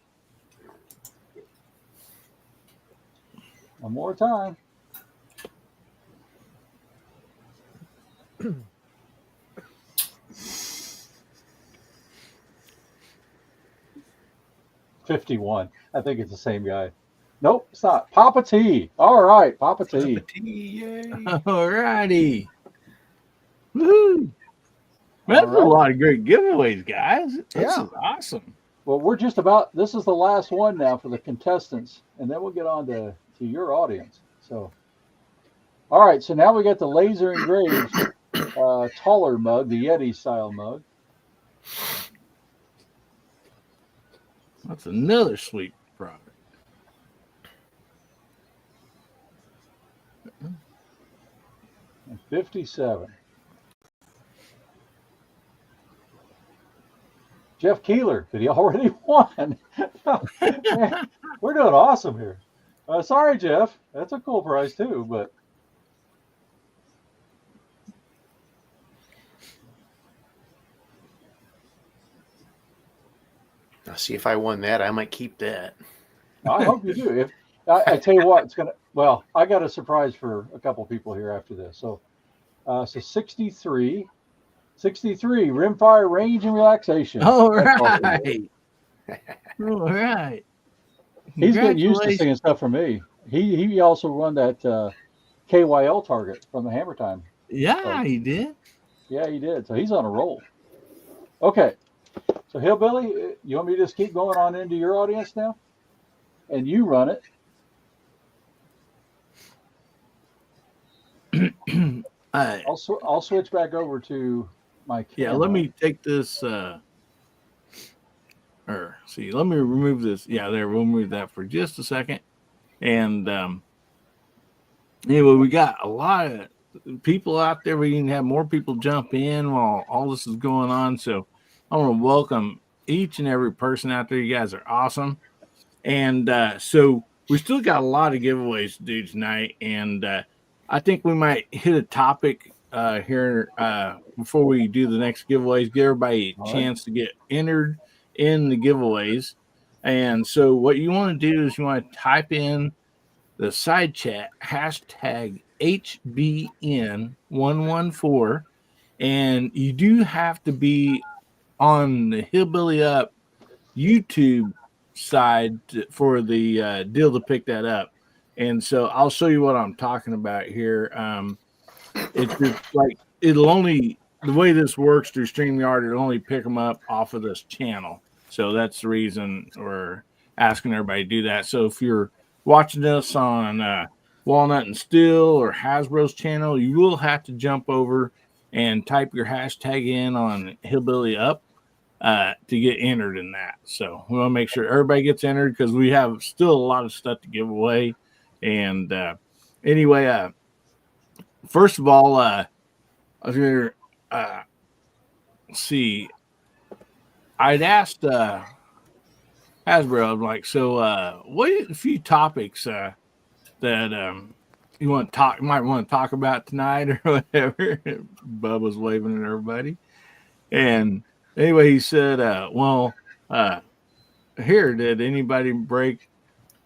One more time. $51. I think it's the same guy. Nope, it's not. Papa T. All right, Papa T. All righty. Woo. That's a lot of great giveaways, guys. This is awesome. Well, we're just about, this is the last one now for the contestants, and then we'll get on to your audience. So, all right, so now we got the laser engraved taller mug, the Yeti style mug. That's another sweet product. And 57. Jeff Keeler, did he already won? Man, we're doing awesome here. Sorry, Jeff. That's a cool prize too, but Now, see if I won that, I might keep that. I hope you do. If I tell you what, it's gonna. Well, I got a surprise for a couple people here after this. So 63 rimfire range and relaxation. All That's awesome. right. All right. He's getting used to Congratulations. seeing stuff from me. He also won that KYL target from the Hammer Time. Yeah, he did. Yeah, he did. So he's on a roll. Okay. So Hillbilly, you want me to just keep going on into your audience now? And you run it. I'll switch back over to my camera. Yeah, let me take this see, let me remove this. Yeah, there, we'll move that for just a second. And anyway, we got a lot of people out there. We can have more people jump in while all this is going on. So I want to welcome each and every person out there. You guys are awesome. And so we still got a lot of giveaways to do tonight. And I think we might hit a topic here before we do the next giveaways, give everybody a chance to get entered in the giveaways. And so what you want to do is you want to type in the side chat hashtag HBN114, and you do have to be on the Hillbilly Up YouTube side for the deal to pick that up. And so I'll show you what I'm talking about here. It's just like it'll only, the way this works through StreamYard, it'll only pick them up off of this channel. So that's the reason we're asking everybody to do that. So if you're watching this on Walnut and Steel or Hasbro's channel, you will have to jump over and type your hashtag in on Hillbilly Up to get entered in that. So we want to make sure everybody gets entered because we have still a lot of stuff to give away. And anyway, first of all, I was going to see. I'd asked Hasbro, I'm like, so what are a few topics that you want to talk, might want to talk about tonight or whatever? Bubba's waving at everybody. And anyway, he said, here, did anybody break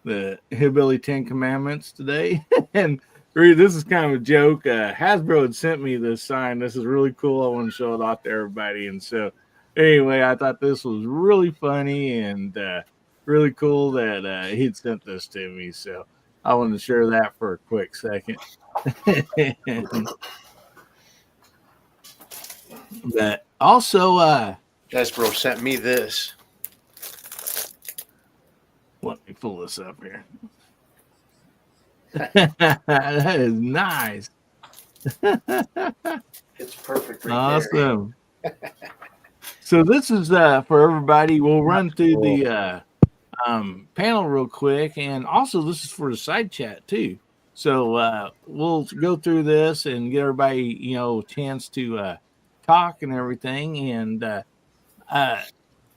the Hillbilly 10 Commandments today? And this is kind of a joke. Hasbro had sent me this sign. This is really cool. I want to show it off to everybody. And so anyway, I thought this was really funny and really cool that he'd sent this to me. So I wanted to share that for a quick second. But also, Hasbro sent me this. Let me pull this up here. That is nice. It's perfect. Right awesome. So this is for everybody. We'll run through the panel real quick, and also this is for the side chat too. So we'll go through this and get everybody, a chance to talk and everything. And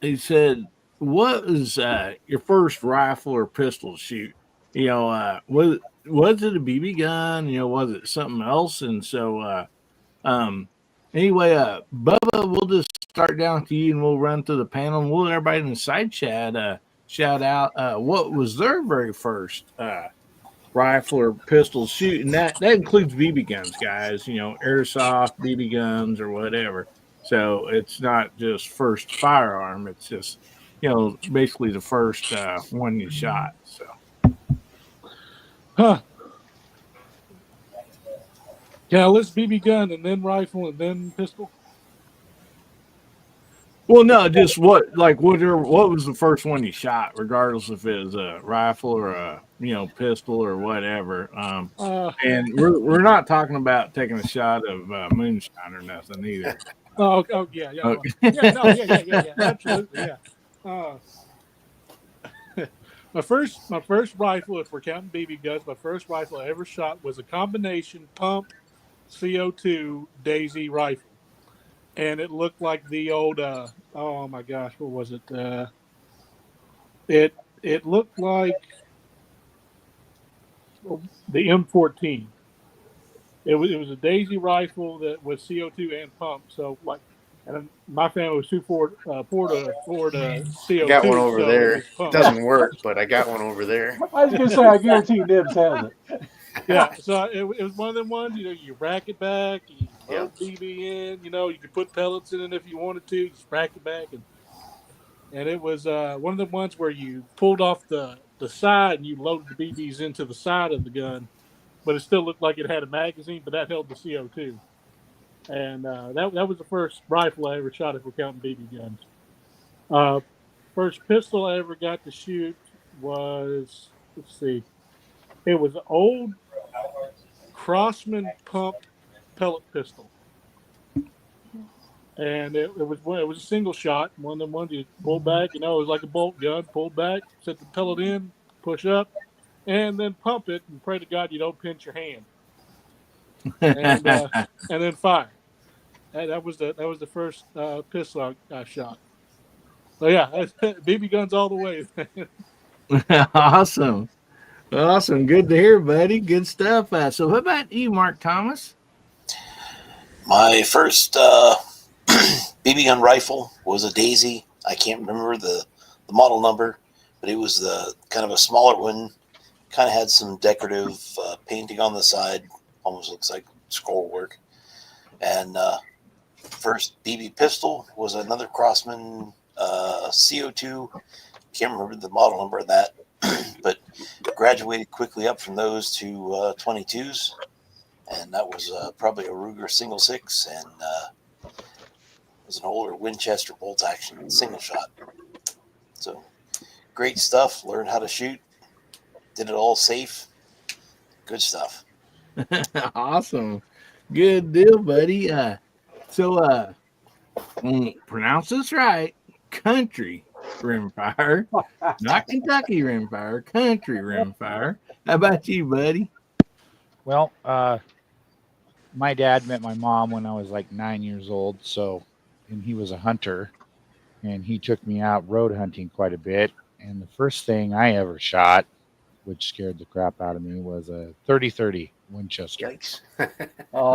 he said, "What was your first rifle or pistol shoot? Was it a BB gun? Was it something else?" And so anyway, Bubba, we'll just start down to you and we'll run through the panel and we'll let everybody in the side chat shout out what was their very first rifle or pistol shoot. And that includes BB guns, guys, airsoft, BB guns or whatever. So it's not just first firearm. It's just, basically the first one you shot. So. Huh. Yeah, let's BB gun and then rifle and then pistol. Well, no, just what was the first one you shot, regardless if it was a rifle or a pistol or whatever. And we're not talking about taking a shot of moonshine or nothing either. Oh yeah, Okay. yeah, absolutely, yeah. My first rifle, if we're counting BB guns, my first rifle I ever shot was a combination pump CO2 Daisy rifle, and it looked like the old. Oh my gosh, what was it? It looked like the M14. It was a Daisy rifle that was CO2 and pump. So like, and my family was too Ford I got one CO2, over so it there. was It pump. doesn't work, but I got one over there. I was gonna say, I guarantee Nibs has it. Yeah, so it was one of them ones. You rack it back, you Yeah. load BB in. You could put pellets in it if you wanted to. Just rack it back, and it was one of the ones where you pulled off the side and you loaded the BBs into the side of the gun, but it still looked like it had a magazine, but that held the CO2. And that was the first rifle I ever shot if we're counting BB guns. First pistol I ever got to shoot was, let's see, it was an old Crossman pump pellet pistol, and it was a single shot. One of them ones you pull back, it was like a bolt gun. Pull back, set the pellet in, push up, and then pump it, and pray to God you don't pinch your hand, and then fire. That was the first pistol I shot. So yeah, BB guns all the way. Awesome. Awesome. Good to hear, buddy. Good stuff. So, what about you, Mark Thomas? My first BB gun rifle was a Daisy. I can't remember the model number, but it was the kind of a smaller one. Kind of had some decorative painting on the side, almost looks like scroll work. And first BB pistol was another Crossman CO2. Can't remember the model number of that, but graduated quickly up from those to 22s, and that was probably a Ruger single six, and it was an older Winchester bolt action single shot. So great stuff. Learned how to shoot. Did it all safe. Good stuff. Awesome. Good deal, buddy. So pronounce this right. Country rimfire, not Kentucky rimfire, country rimfire. How about you, buddy? Well, my dad met my mom when I was like 9 years old. And he was a hunter, and he took me out road hunting quite a bit. And the first thing I ever shot, which scared the crap out of me, was a 30-30 Winchester. Yikes.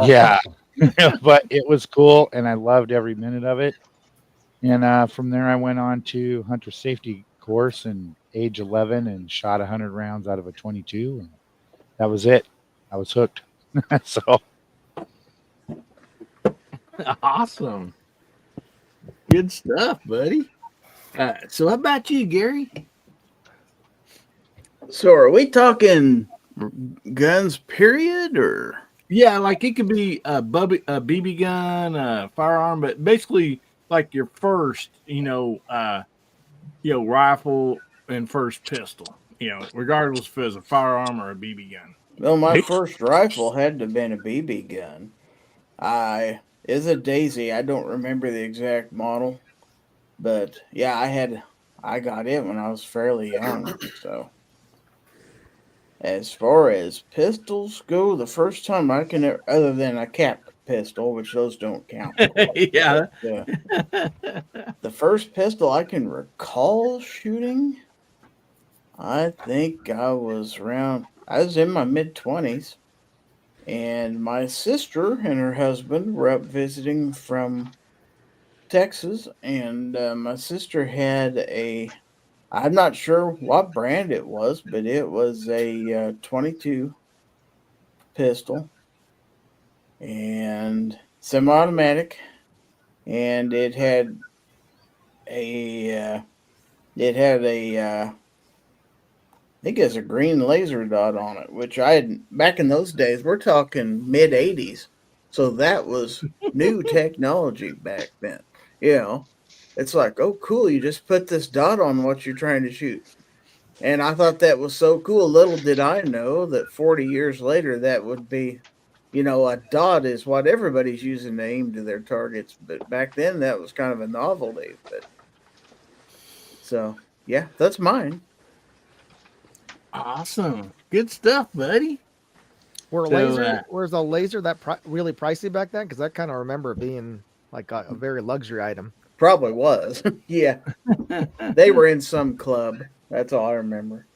Yeah, but it was cool, and I loved every minute of it. And from there, I went on to hunter safety course in age 11 and shot 100 rounds out of a 22. And that was it. I was hooked. So Awesome. Good stuff, buddy. So how about you, Gary? So are we talking guns period or? Yeah, like it could be a BB gun, a firearm, but basically like your first, rifle and first pistol, regardless if it was a firearm or a BB gun. Well, my first rifle had to have been a BB gun. It's a Daisy. I don't remember the exact model, but yeah, I got it when I was fairly young. So as far as pistols go, the first time I can ever, other than a cap pistol, which those don't count. Yeah. But, the first pistol I can recall shooting, I think I was in my mid-20s, and my sister and her husband were up visiting from Texas, and my sister had I'm not sure what brand it was, but it was a 22 pistol and semi-automatic, and it had a I think it's a green laser dot on it, which I had back in those days. We're talking mid 80s, so that was new technology back then. It's like, oh, cool, you just put this dot on what you're trying to shoot. And I thought that was so cool. Little did I know that 40 years later, that would be, a dot is what everybody's using to aim to their targets. But back then, that was kind of a novelty. But so, yeah, that's mine. Awesome. Good stuff, buddy. Were So, was a laser that really pricey back then? Because I kind of remember it being like a very luxury item. Probably was. Yeah. They were in some club. That's all I remember.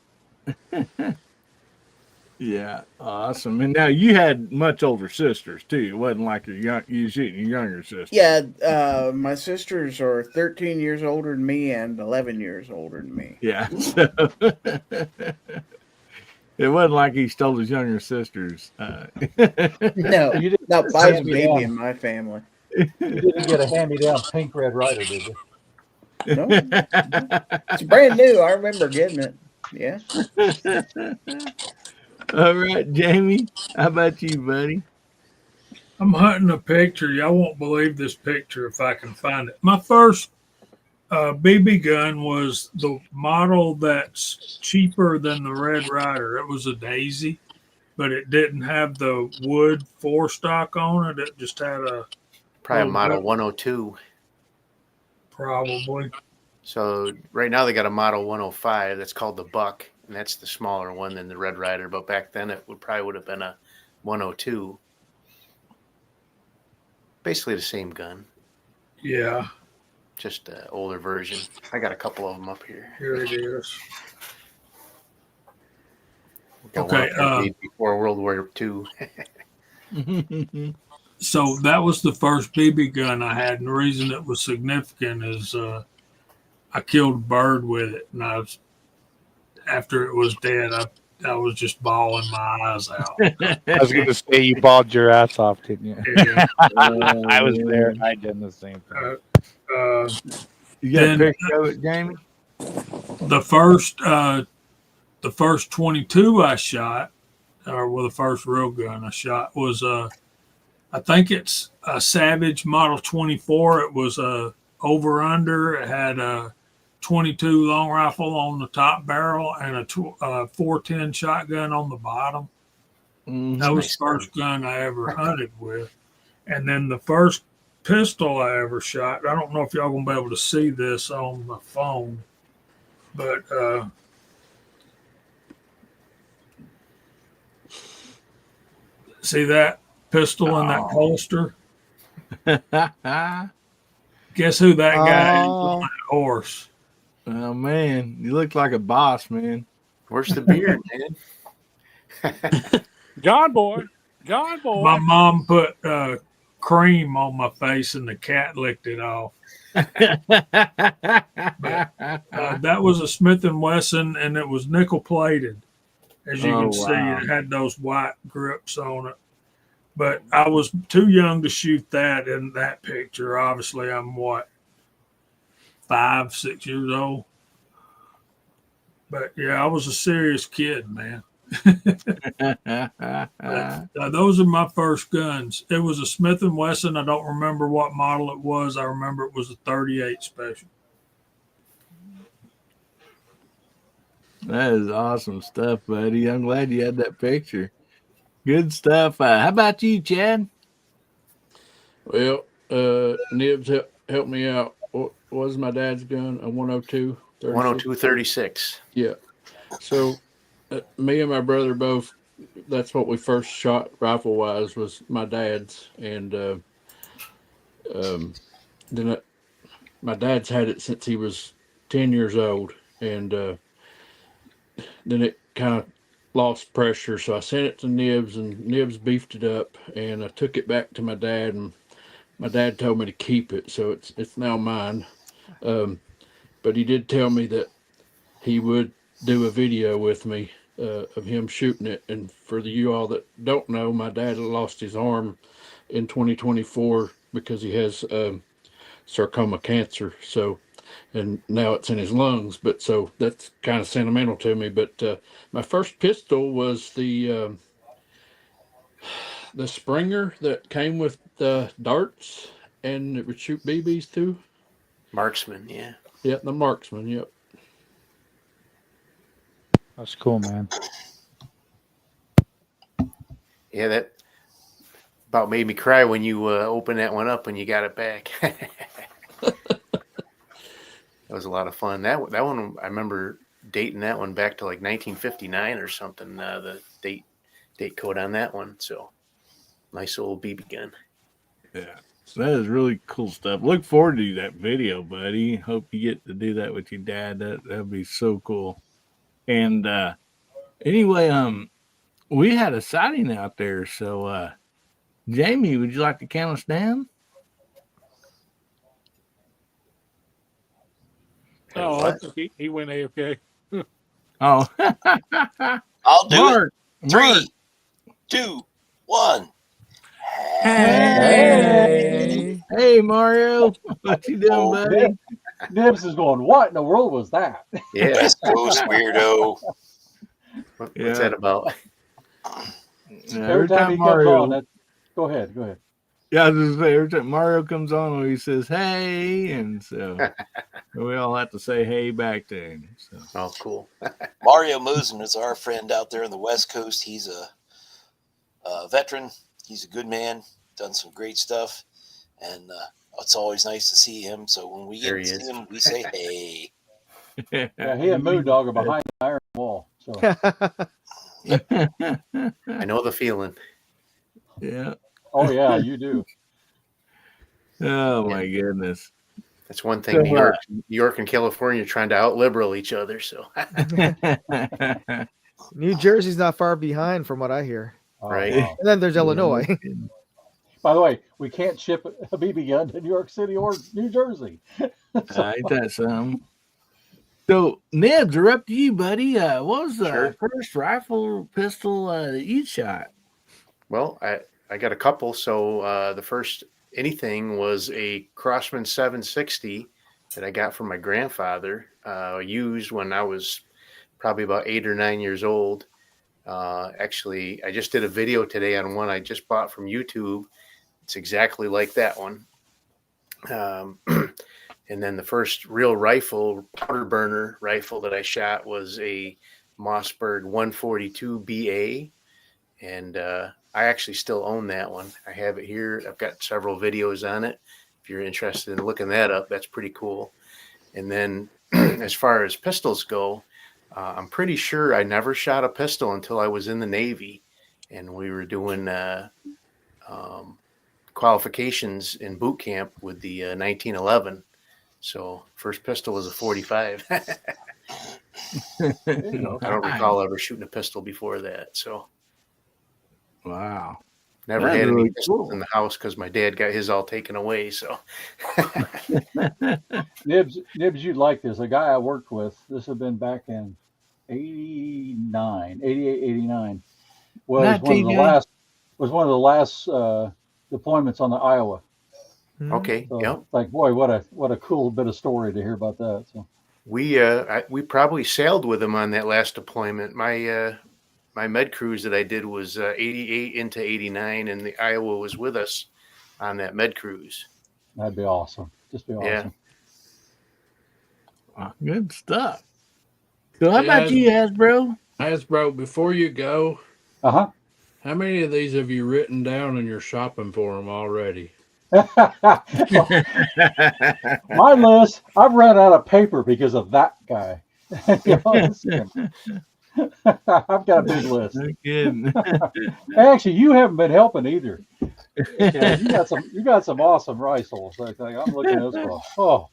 Yeah, awesome. And now you had much older sisters too. It wasn't like you shooting your younger sister. Yeah, my sisters are 13 years older than me and 11 years older than me. Yeah. So it wasn't like he stole his younger sisters. No, You didn't not get I was hand me baby down. in my family. You didn't get a hand-me-down pink Red Ryder, did you? No, it's brand new. I remember getting it. Yeah. All right, Jamie. How about you, buddy? I'm hunting a picture. Y'all won't believe this picture if I can find it. My first BB gun was the model that's cheaper than the Red Ryder. It was a Daisy, but it didn't have the wood forestock on it. It just had a Probably a little model bit- 102. probably. So right now they got a model 105 that's called the Buck, and that's the smaller one than the Red Ryder. But back then it would have been a 102. Basically the same gun, Yeah, just an older version. I got a couple of them up here. here it is. Got Okay, one up there made before World War II. So that was the first BB gun I had, and the reason it was significant is I killed a bird with it, and after it was dead, I was just bawling my eyes out. I was going to say you bawled your ass off, didn't you? Yeah. I was there. I did the same thing. You got Then- a picture of it, Jamie? The first 22 I shot, or the first real gun I shot was I think it's a Savage Model 24. It was a over under. It had a 22 long rifle on the top barrel and a 410 shotgun on the bottom. That was the first gun I ever hunted with. And then the first pistol I ever shot, I don't know if y'all gonna be able to see this on the phone, but see that pistol in that holster? Guess who that guy is on that horse? Oh man, you look like a boss, man. Where's the beard, man? John boy. John boy. My mom put cream on my face and the cat licked it off. That was a Smith & Wesson, and it was nickel plated. As you can see, it had those white grips on it. But I was too young to shoot that in that picture. Obviously, I'm 5, 6 years old. But yeah, I was a serious kid, man. Those are my first guns. It was a Smith & Wesson. I don't remember what model it was. I remember it was a 38 special. That is awesome stuff, buddy. I'm glad you had that picture. Good stuff. How about you, Chad? Well, Nibs helped me out. What was my dad's gun? A 102? 102 36. Yeah. So me and my brother both, that's what we first shot rifle wise was my dad's. And then my dad's had it since he was 10 years old. And then it kind of lost pressure. So I sent it to Nibs, and Nibs beefed it up. And I took it back to my dad, and my dad told me to keep it. So it's now mine. But he did tell me that he would do a video with me of him shooting it. And for you all that don't know, my dad lost his arm in 2024 because he has sarcoma cancer. So, and now it's in his lungs. But so that's kind of sentimental to me. But my first pistol was the Springer that came with the darts and it would shoot BBs too. Marksman, yeah. Yeah, the Marksman, yep. That's cool, man. Yeah, that about made me cry when you opened that one up and you got it back. That was a lot of fun. That one I remember dating that one back to like 1959 or something. The date code on that one. So nice old BB gun. Yeah. So that is really cool stuff. Look forward to that video, buddy. Hope you get to do that with your dad. That'd be so cool. And anyway, we had a sighting out there. So Jamie, would you like to count us down? Oh, I think he went AFK. Oh, I'll do Mark, it. 3, Mark. 2, 1. Hey, Mario. What you doing, Oh, buddy? Nibs is going, what in the world was that? Yeah. West Coast weirdo. What's that about? Yeah, Every time he comes on, go ahead. Yeah, I was just say, every time Mario comes on, he says, hey, and so we all have to say hey back to him. So. Oh, cool. Mario Mosen is our friend out there on the West Coast. He's a veteran. He's a good man, done some great stuff, and it's always nice to see him. So when we get to see him, we say hey. Yeah, he and Moon Dog are behind the iron wall. So I know the feeling. Yeah. Oh yeah, you do. Oh my goodness. That's one thing. New York and California are trying to out-liberal each other. So New Jersey's not far behind from what I hear. right. Wow. And then there's Illinois. By the way, we can't ship a BB gun to New York City or New Jersey. Ain't that something? So, Nibs, we're up to you, buddy. What was the first rifle or pistol that you shot? Well, I got a couple. So the first anything was a Crossman 760 that I got from my grandfather, used when I was probably about 8 or 9 years old. Actually, I just did a video today on one I just bought from YouTube. It's exactly like that one. And then the first real rifle, powder burner rifle that I shot was a Mossberg 142 BA. And I actually still own that one. I have it here. I've got several videos on it. If you're interested in looking that up, that's pretty cool. And then as far as pistols go, I'm pretty sure I never shot a pistol until I was in the Navy. And we were doing qualifications in boot camp with the 1911. So first pistol was a 45. I don't recall ever shooting a pistol before that. So wow, never had any pistols in the house because my dad got his all taken away. So Nibs, you'd like this. A guy I worked with, this had been back in 88, 89, was one of the last deployments on the Iowa. Okay. So, yeah. Like, boy, what a cool bit of story to hear about that. So we probably sailed with him on that last deployment. My med cruise that I did was 88 into 89, and the Iowa was with us on that med cruise. That'd be awesome. Just be awesome. Yeah. Wow, good stuff. So how about you, Hasbro? Hasbro, before you go, how many of these have you written down and you're shopping for them already? My list, I've run out of paper because of that guy. I've got a big list. No kidding. Actually, you haven't been helping either. You got some awesome rifles. I'm looking at this one. Oh,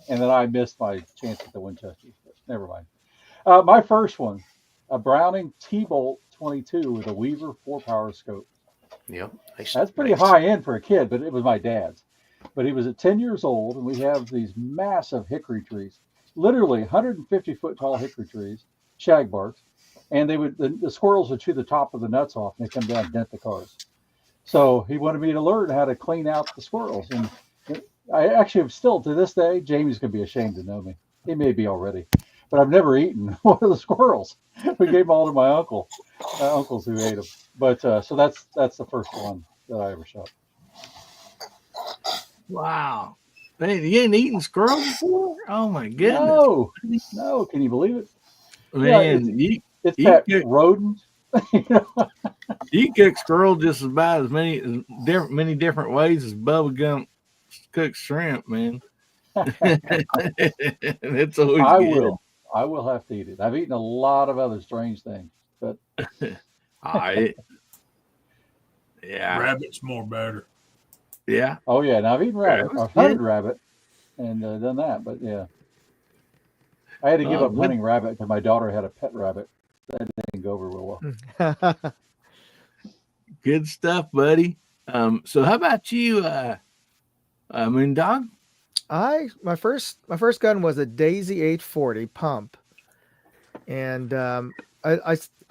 and then I missed my chance at the Winchester. But never mind. My first one, a Browning T-Bolt 22 with a Weaver 4-power scope. Yep. That's pretty high end for a kid, but it was my dad's. But he was at 10 years old, and we have these massive hickory trees, literally 150-foot tall hickory trees, shagbarks, and the squirrels would chew the top of the nuts off, and they come down and dent the cars. So he wanted me to learn how to clean out the squirrels, and I actually am still to this day. Jamie's gonna be ashamed to know me. He may be already, but I've never eaten one of the squirrels. We gave them all to my uncles who ate them. But so that's the first one that I ever shot. Wow. Man, you ain't eaten squirrel before? Oh my goodness. No. Can you believe it? Man, it's that rodent. You cook squirrel just about as many different ways as Bubba Gump cooks shrimp, man. It's always good. I will have to eat it. I've eaten a lot of other strange things, but Yeah. Rabbit's more better. Yeah. oh yeah, and I've eaten rabbit. Rabbit's I've hunted good. rabbit and done that, but yeah, I had to give Oh, up good. hunting rabbit because my daughter had a pet rabbit. That didn't go over real well. Good stuff, buddy. So how about you, Moondog? My first gun was a Daisy 840 pump, and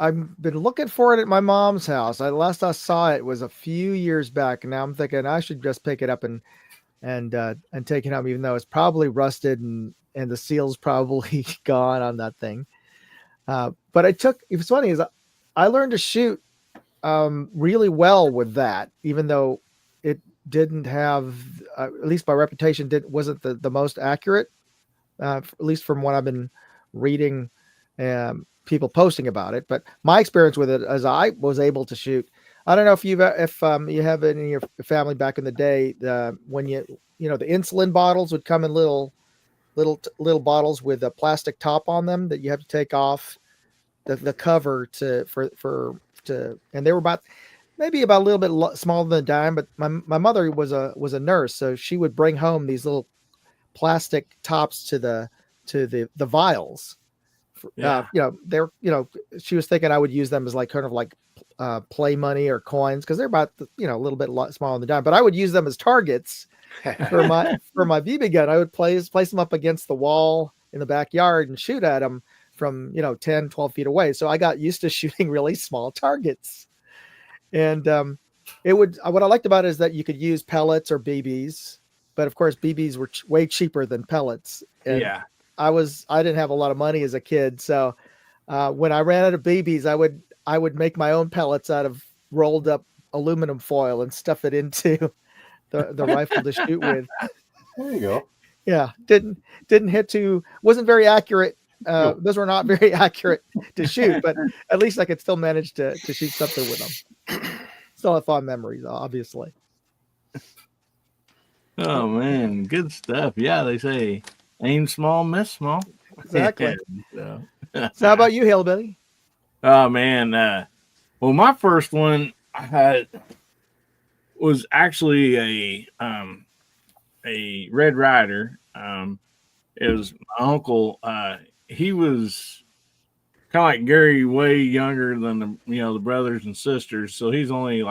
I've been looking for it at my mom's house. Last I saw it was a few years back, and now I'm thinking I should just pick it up and take it home, even though it's probably rusted and the seal's probably gone on that thing. But it was funny is I learned to shoot really well with that, even though it didn't have, at least by reputation, wasn't the most accurate, at least from what I've been reading, people posting about it. But my experience with it, as I was able to shoot, I don't know if you have it in your family back in the day, when the insulin bottles would come in little bottles with a plastic top on them that you have to take off the cover and they were maybe about a little bit smaller than a dime. But my mother was a nurse, so she would bring home these little plastic tops to the vials. Yeah. She was thinking I would use them as kind of play money or coins, because they're about a little bit smaller than a dime. But I would use them as targets for my BB gun. I would place them up against the wall in the backyard and shoot at them from 10, 12 feet away. So I got used to shooting really small targets. And what I liked about it is that you could use pellets or BBs, but of course BBs were way cheaper than pellets. And Yeah. I didn't have a lot of money as a kid, so when I ran out of BBs, I would make my own pellets out of rolled up aluminum foil and stuff it into the rifle to shoot with. There you go. Yeah, didn't wasn't very accurate. Those were not very accurate to shoot, but at least I could still manage to shoot something with them. Still have fond memories, obviously. Oh man, good stuff. Yeah, they say aim small, miss small. Exactly. So how about you, Hillbilly? Oh man, well, my first one I had was actually a Red Ryder. It was my uncle. He was kind of like Gary, way younger than the brothers and sisters. So he was only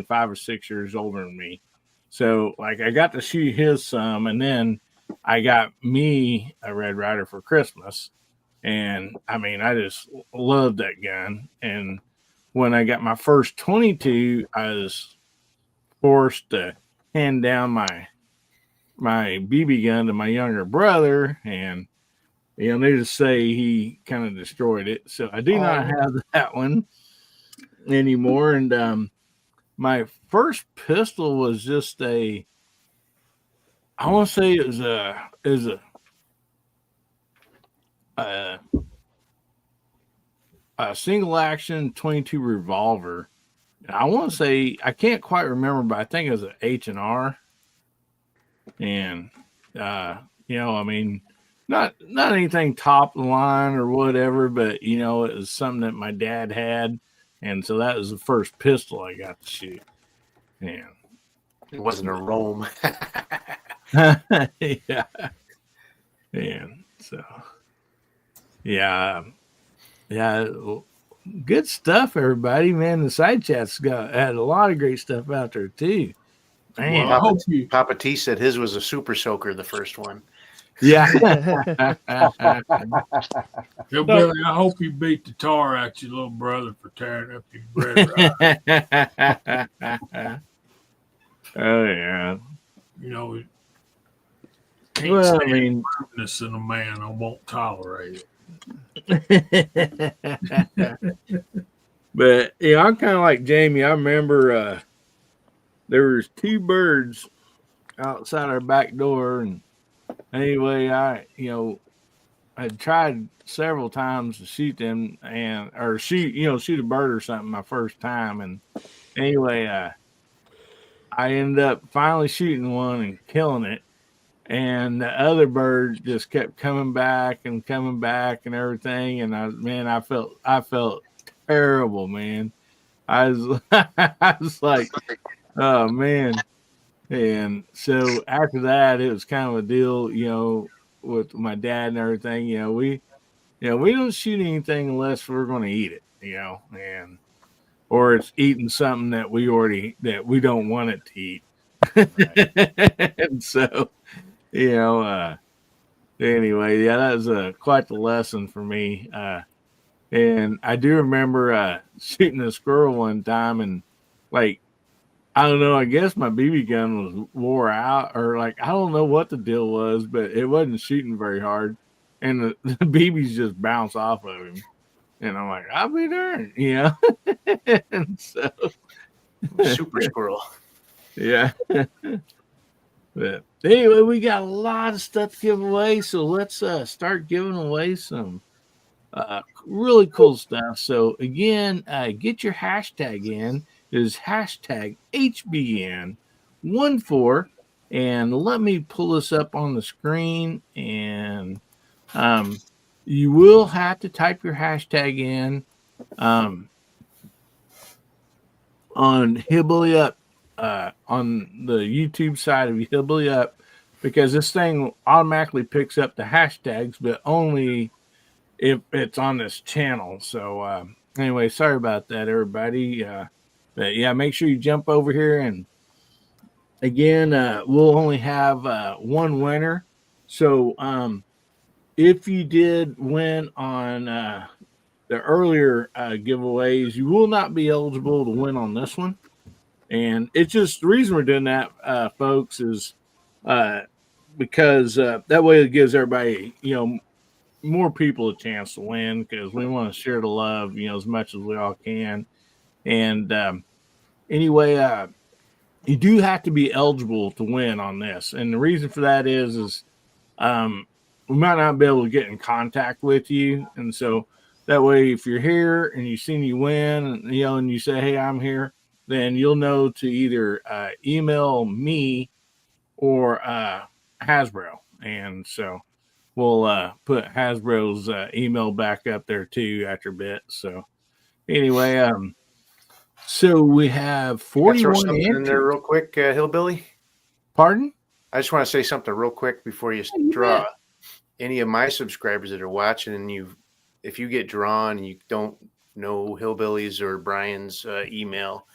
5 or 6 years older than me. So I got to shoot his some, and then I got me a Red Ryder for Christmas. And I mean, I just loved that gun. And when I got my first 22, I was forced to hand down my BB gun to my younger brother, and needless to say, he kind of destroyed it. So I do not have that one anymore. And my first pistol was just I want to say it was a single action 22 revolver. I want to say, I can't quite remember, but I think it was an H&R. And I mean, not anything top of the line or whatever, but it was something that my dad had, and so that was the first pistol I got to shoot. And it wasn't a Rome. Yeah. And so yeah, good stuff, everybody. Man, the side chat's had a lot of great stuff out there too. Man, Well, Papa T said his was a super soaker, the first one. Yeah. Billy, I hope you beat the tar out your little brother for tearing up your bread. Oh yeah. Can't say rudeness in a man. I won't tolerate it. But I'm kind of like Jamie. I remember there was 2 birds outside our back door, and anyway, I tried several times to shoot them or shoot a bird or something my first time. And anyway, I ended up finally shooting one and killing it. and the other bird just kept coming back and everything. And I felt terrible, man. I was, I was like, oh man. And so after that, it was kind of a deal, with my dad and everything. We don't shoot anything unless we're going to eat it, and or it's eating something that we don't want it to eat. And so, anyway, yeah, that was quite the lesson for me. And I do remember shooting a squirrel one time, and like, I don't know, I guess my BB gun was wore out, or like, I don't know what the deal was, but it wasn't shooting very hard. And the BBs just bounce off of him. And I'm like, I'll be darned, And so, Super squirrel. Yeah. But anyway, we got a lot of stuff to give away. So let's start giving away some really cool stuff. So again, get your hashtag in. It is hashtag HBN14. And let me pull this up on the screen. And you will have to type your hashtag in on Hillbilly Up, on the YouTube side of Hillbilly Up, because this thing automatically picks up the hashtags, but only if it's on this channel. So anyway, sorry about that, everybody. But yeah, make sure you jump over here. And again, we'll only have one winner. So if you did win on the earlier giveaways, you will not be eligible to win on this one. And it's just the reason we're doing that, folks, is because that way it gives everybody, more people a chance to win, because we want to share the love, as much as we all can. And anyway, you do have to be eligible to win on this. And the reason for that is we might not be able to get in contact with you. And so that way, if you're here and you see me win, and you say, hey, I'm here, then you'll know to either email me or Hasbro. And so we'll put Hasbro's email back up there too after a bit. So anyway, so we have 41 something in there real quick, Hillbilly. Pardon? I just want to say something real quick before you draw. Any of my subscribers that are watching, and if you get drawn and you don't know Hillbilly's or Brian's email,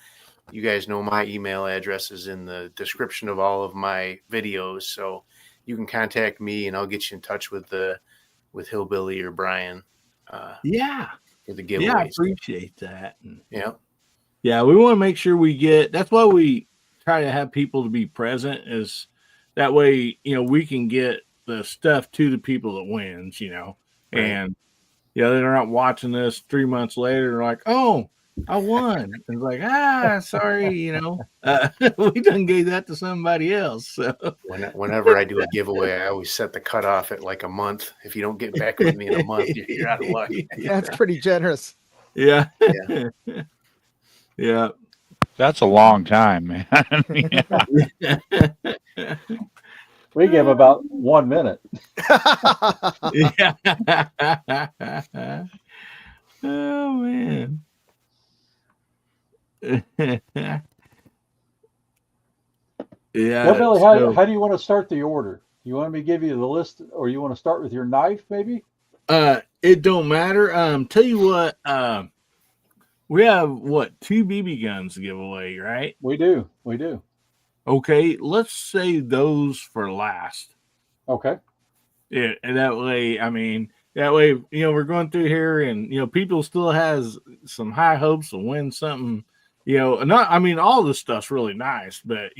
you guys know my email address is in the description of all of my videos, so you can contact me and I'll get you in touch with Hillbilly or Brian. Yeah, for the giveaways. Yeah, I appreciate that. Yeah, we want to make sure we get. That's why we try to have people to be present. Is that way, we can get the stuff to the people that wins. Right. And they're not watching this 3 months later. They're like, oh, I won. And it's like, sorry, we done gave that to somebody else. So whenever I do a giveaway, I always set the cutoff at like a month. If you don't get back with me in a month, you're out of luck. That's pretty generous. Yeah. Yeah. Yeah. That's a long time, man. We give about 1 minute. Yeah. Oh man. Yeah. Well, Billy, how do you want to start the order? You want me to give you the list, or you want to start with your knife, maybe? It don't matter. Tell you what, we have 2 BB guns to give away, right? We do. Okay, let's save those for last. Okay. Yeah, and that way, we're going through here, and people still has some high hopes to win something. All this stuff's really nice, but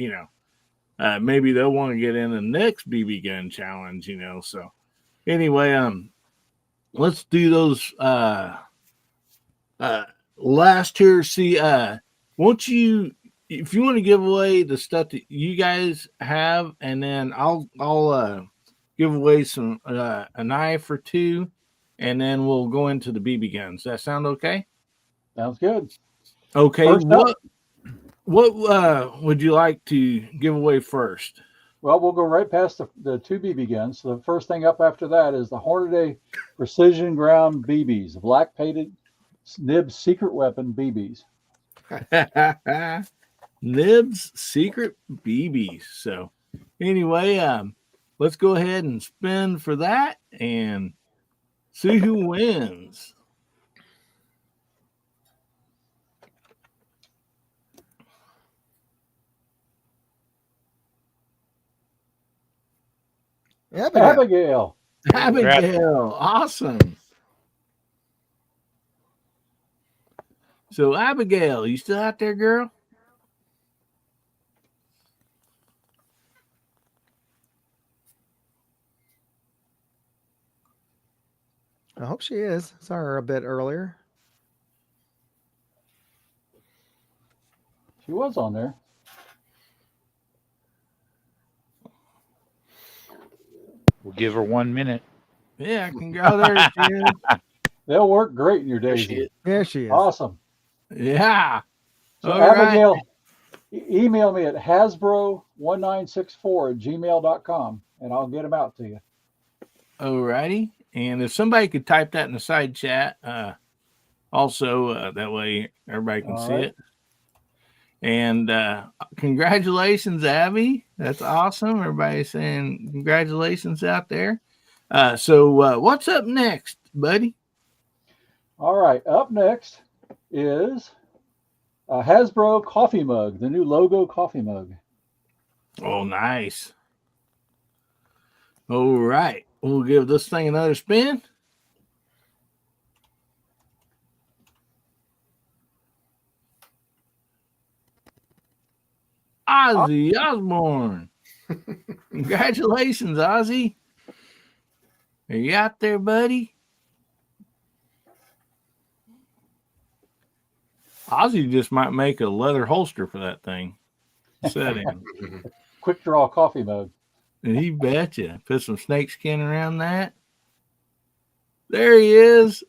maybe they'll want to get in the next BB gun challenge. So anyway, let's do those last here. See, won't you? If you want to give away the stuff that you guys have, and then I'll give away some a knife or 2, and then we'll go into the BB guns. Does that sound okay? Sounds good. Okay. What would you like to give away first? Well, we'll go right past the two BB guns. So the first thing up after that is the Hornady Precision Ground BBs, black painted Nibs secret weapon BBs. Nibs secret BBs. So anyway, let's go ahead and spin for that and see who wins. Abigail. Abigail. Awesome. So Abigail, you still out there, girl? I hope she is. Saw her a bit earlier. She was on there. We'll give her 1 minute. Yeah, I can go there. They'll work great in your Daisy. Yeah, she is. Awesome. Yeah. So All Abigail, right. email me at hasbro1964@gmail.com and I'll get them out to you. All righty. And if somebody could type that in the side chat, also that way everybody can All see right. it. And congratulations, Abby. That's awesome. Everybody's saying congratulations out there. So what's up next, buddy? All right. Up next is a Hasbro coffee mug, the new logo coffee mug. Oh, nice. All right. We'll give this thing another spin. Ozzy Osbourne. Congratulations, Ozzy. Are you out there, buddy? Ozzy just might make a leather holster for that thing. Set in. Quick draw coffee mug. And he betcha. Put some snakeskin around that. There he is.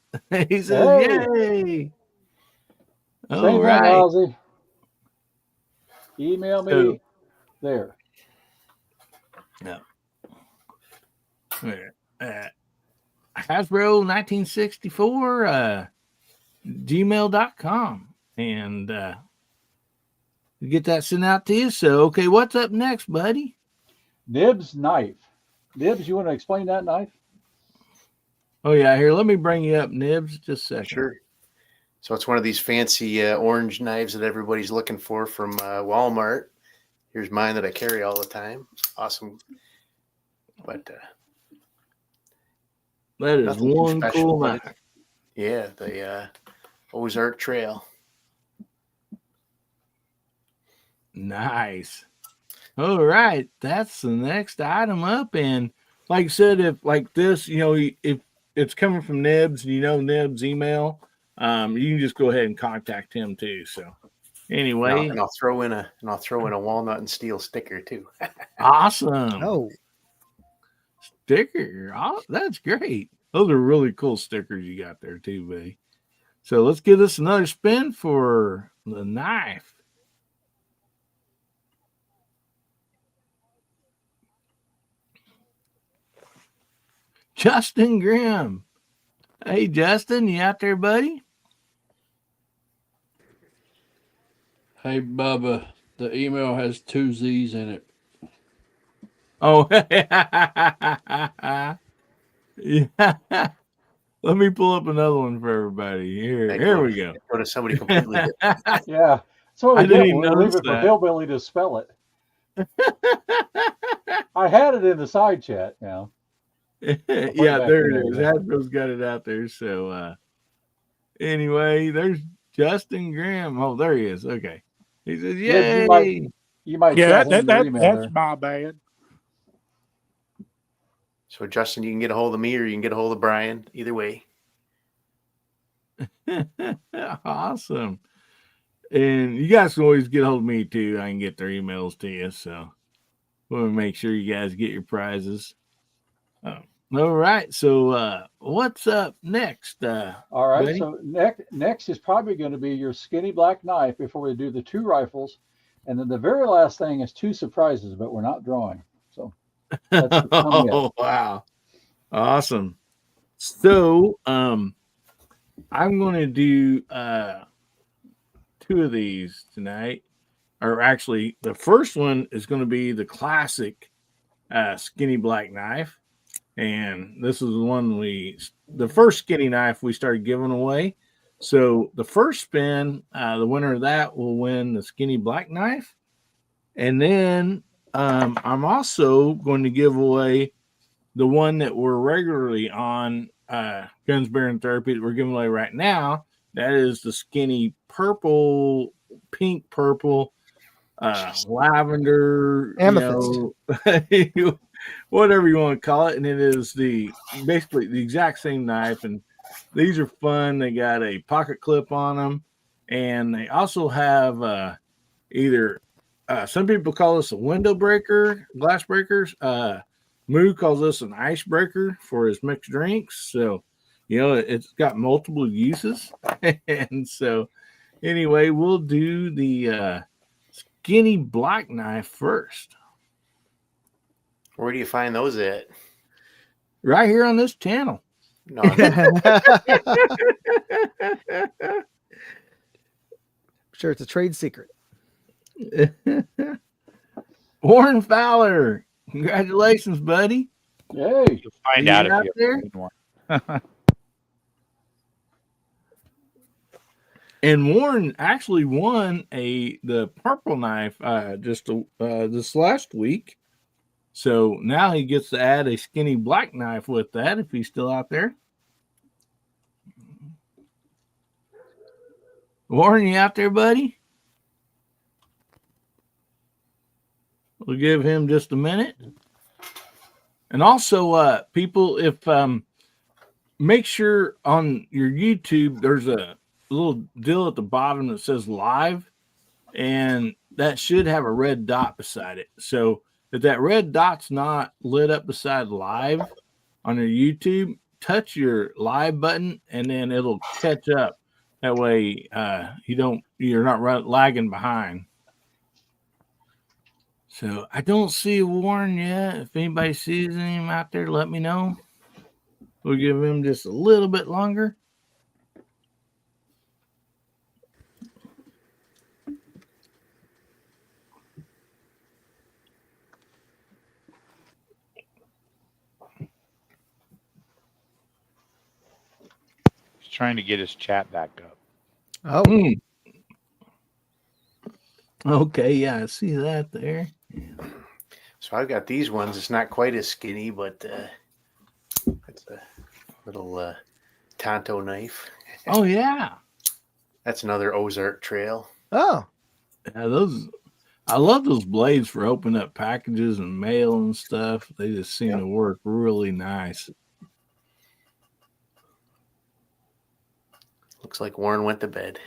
He says, Hey. yay. Same All thing, right. Ozzy. Email me So- there. No. Hasbro 1964 gmail.com. And get that sent out to you. So, okay, what's up next, buddy? Nibs knife. Nibs, you want to explain that knife? Oh, yeah. Here, let me bring you up, Nibs. Just a second. Sure. So it's one of these fancy orange knives that everybody's looking for from Walmart. Here's mine that I carry all the time. Awesome. But That is nothing too one special, cool but knife. yeah, the Ozark Trail. Nice. All right. That's the next item up. And like I said, if like this, if it's coming from Nibs, Nibs email, you can just go ahead and contact him too. So anyway, And I'll throw in a walnut and steel sticker too. awesome. Oh, Sticker. Oh, that's great. Those are really cool stickers you got there too, buddy. So let's give this another spin for the knife. Justin Grimm. Hey, Justin, you out there, buddy? Hey, Bubba, the email has 2 Z's in it. Oh, yeah. Let me pull up another one for everybody. Here we go. Go to somebody completely different. Yeah. So I we didn't get even when we leave notice it for that. Hillbilly to spell it. I had it in the side chat now. Yeah, back there in it is. there. Hasbro's got it out there. So anyway, there's Justin Graham. Oh, there he is. Okay. He says, Yeah, yay. you might Yeah, tell him your email that's there. my bad. So Justin, you can get a hold of me or you can get a hold of Brian. Either way. Awesome. And you guys can always get a hold of me too. I can get their emails to you. So we'll make sure you guys get your prizes. All right. So what's up next? All right. buddy? So next is probably going to be your skinny black knife before we do the 2 rifles. And then the very last thing is 2 surprises, but we're not drawing. So that's what's coming up. Oh, wow. Awesome. So, I'm going to do 2 of these tonight. Or actually, the first one is going to be the classic skinny black knife. And this is the first skinny knife we started giving away. So the first spin, the winner of that will win the skinny black knife. And then I'm also going to give away the one that we're regularly on Guns, Beer, and Therapy that we're giving away right now. That is the skinny pink purple, lavender, Amethyst. Whatever you want to call it. And it is basically the exact same knife. And these are fun. They got a pocket clip on them. And they also have either some people call this a window breaker, glass breakers. Moo calls this an icebreaker for his mixed drinks. So, it's got multiple uses. And so, anyway, we'll do the skinny black knife first. Where do you find those at? Right here on this channel. No, Sure, it's a trade secret. Warren Fowler, congratulations, buddy. Yay. You'll find out if you there? have one. And Warren actually won the purple knife just this last week. So now he gets to add a skinny black knife with that if he's still out there. Warren, you out there, buddy? We'll give him just a minute. And also, people, if make sure on your YouTube, there's a little deal at the bottom that says live, and that should have a red dot beside it. So if that red dot's not lit up beside live on your YouTube, touch your live button and then it'll catch up. That way you're not lagging behind. So I don't see Warren yet. If anybody sees him out there, let me know. We'll give him just a little bit longer. He's trying to get his chat back up. Oh. Okay, yeah, I see that there. So I've got these ones. It's not quite as skinny, but it's a little Tonto knife. Oh, yeah. That's another Ozark Trail. Oh. Yeah, I love those blades for opening up packages and mail and stuff. They just seem to work really nice. Looks like Warren went to bed.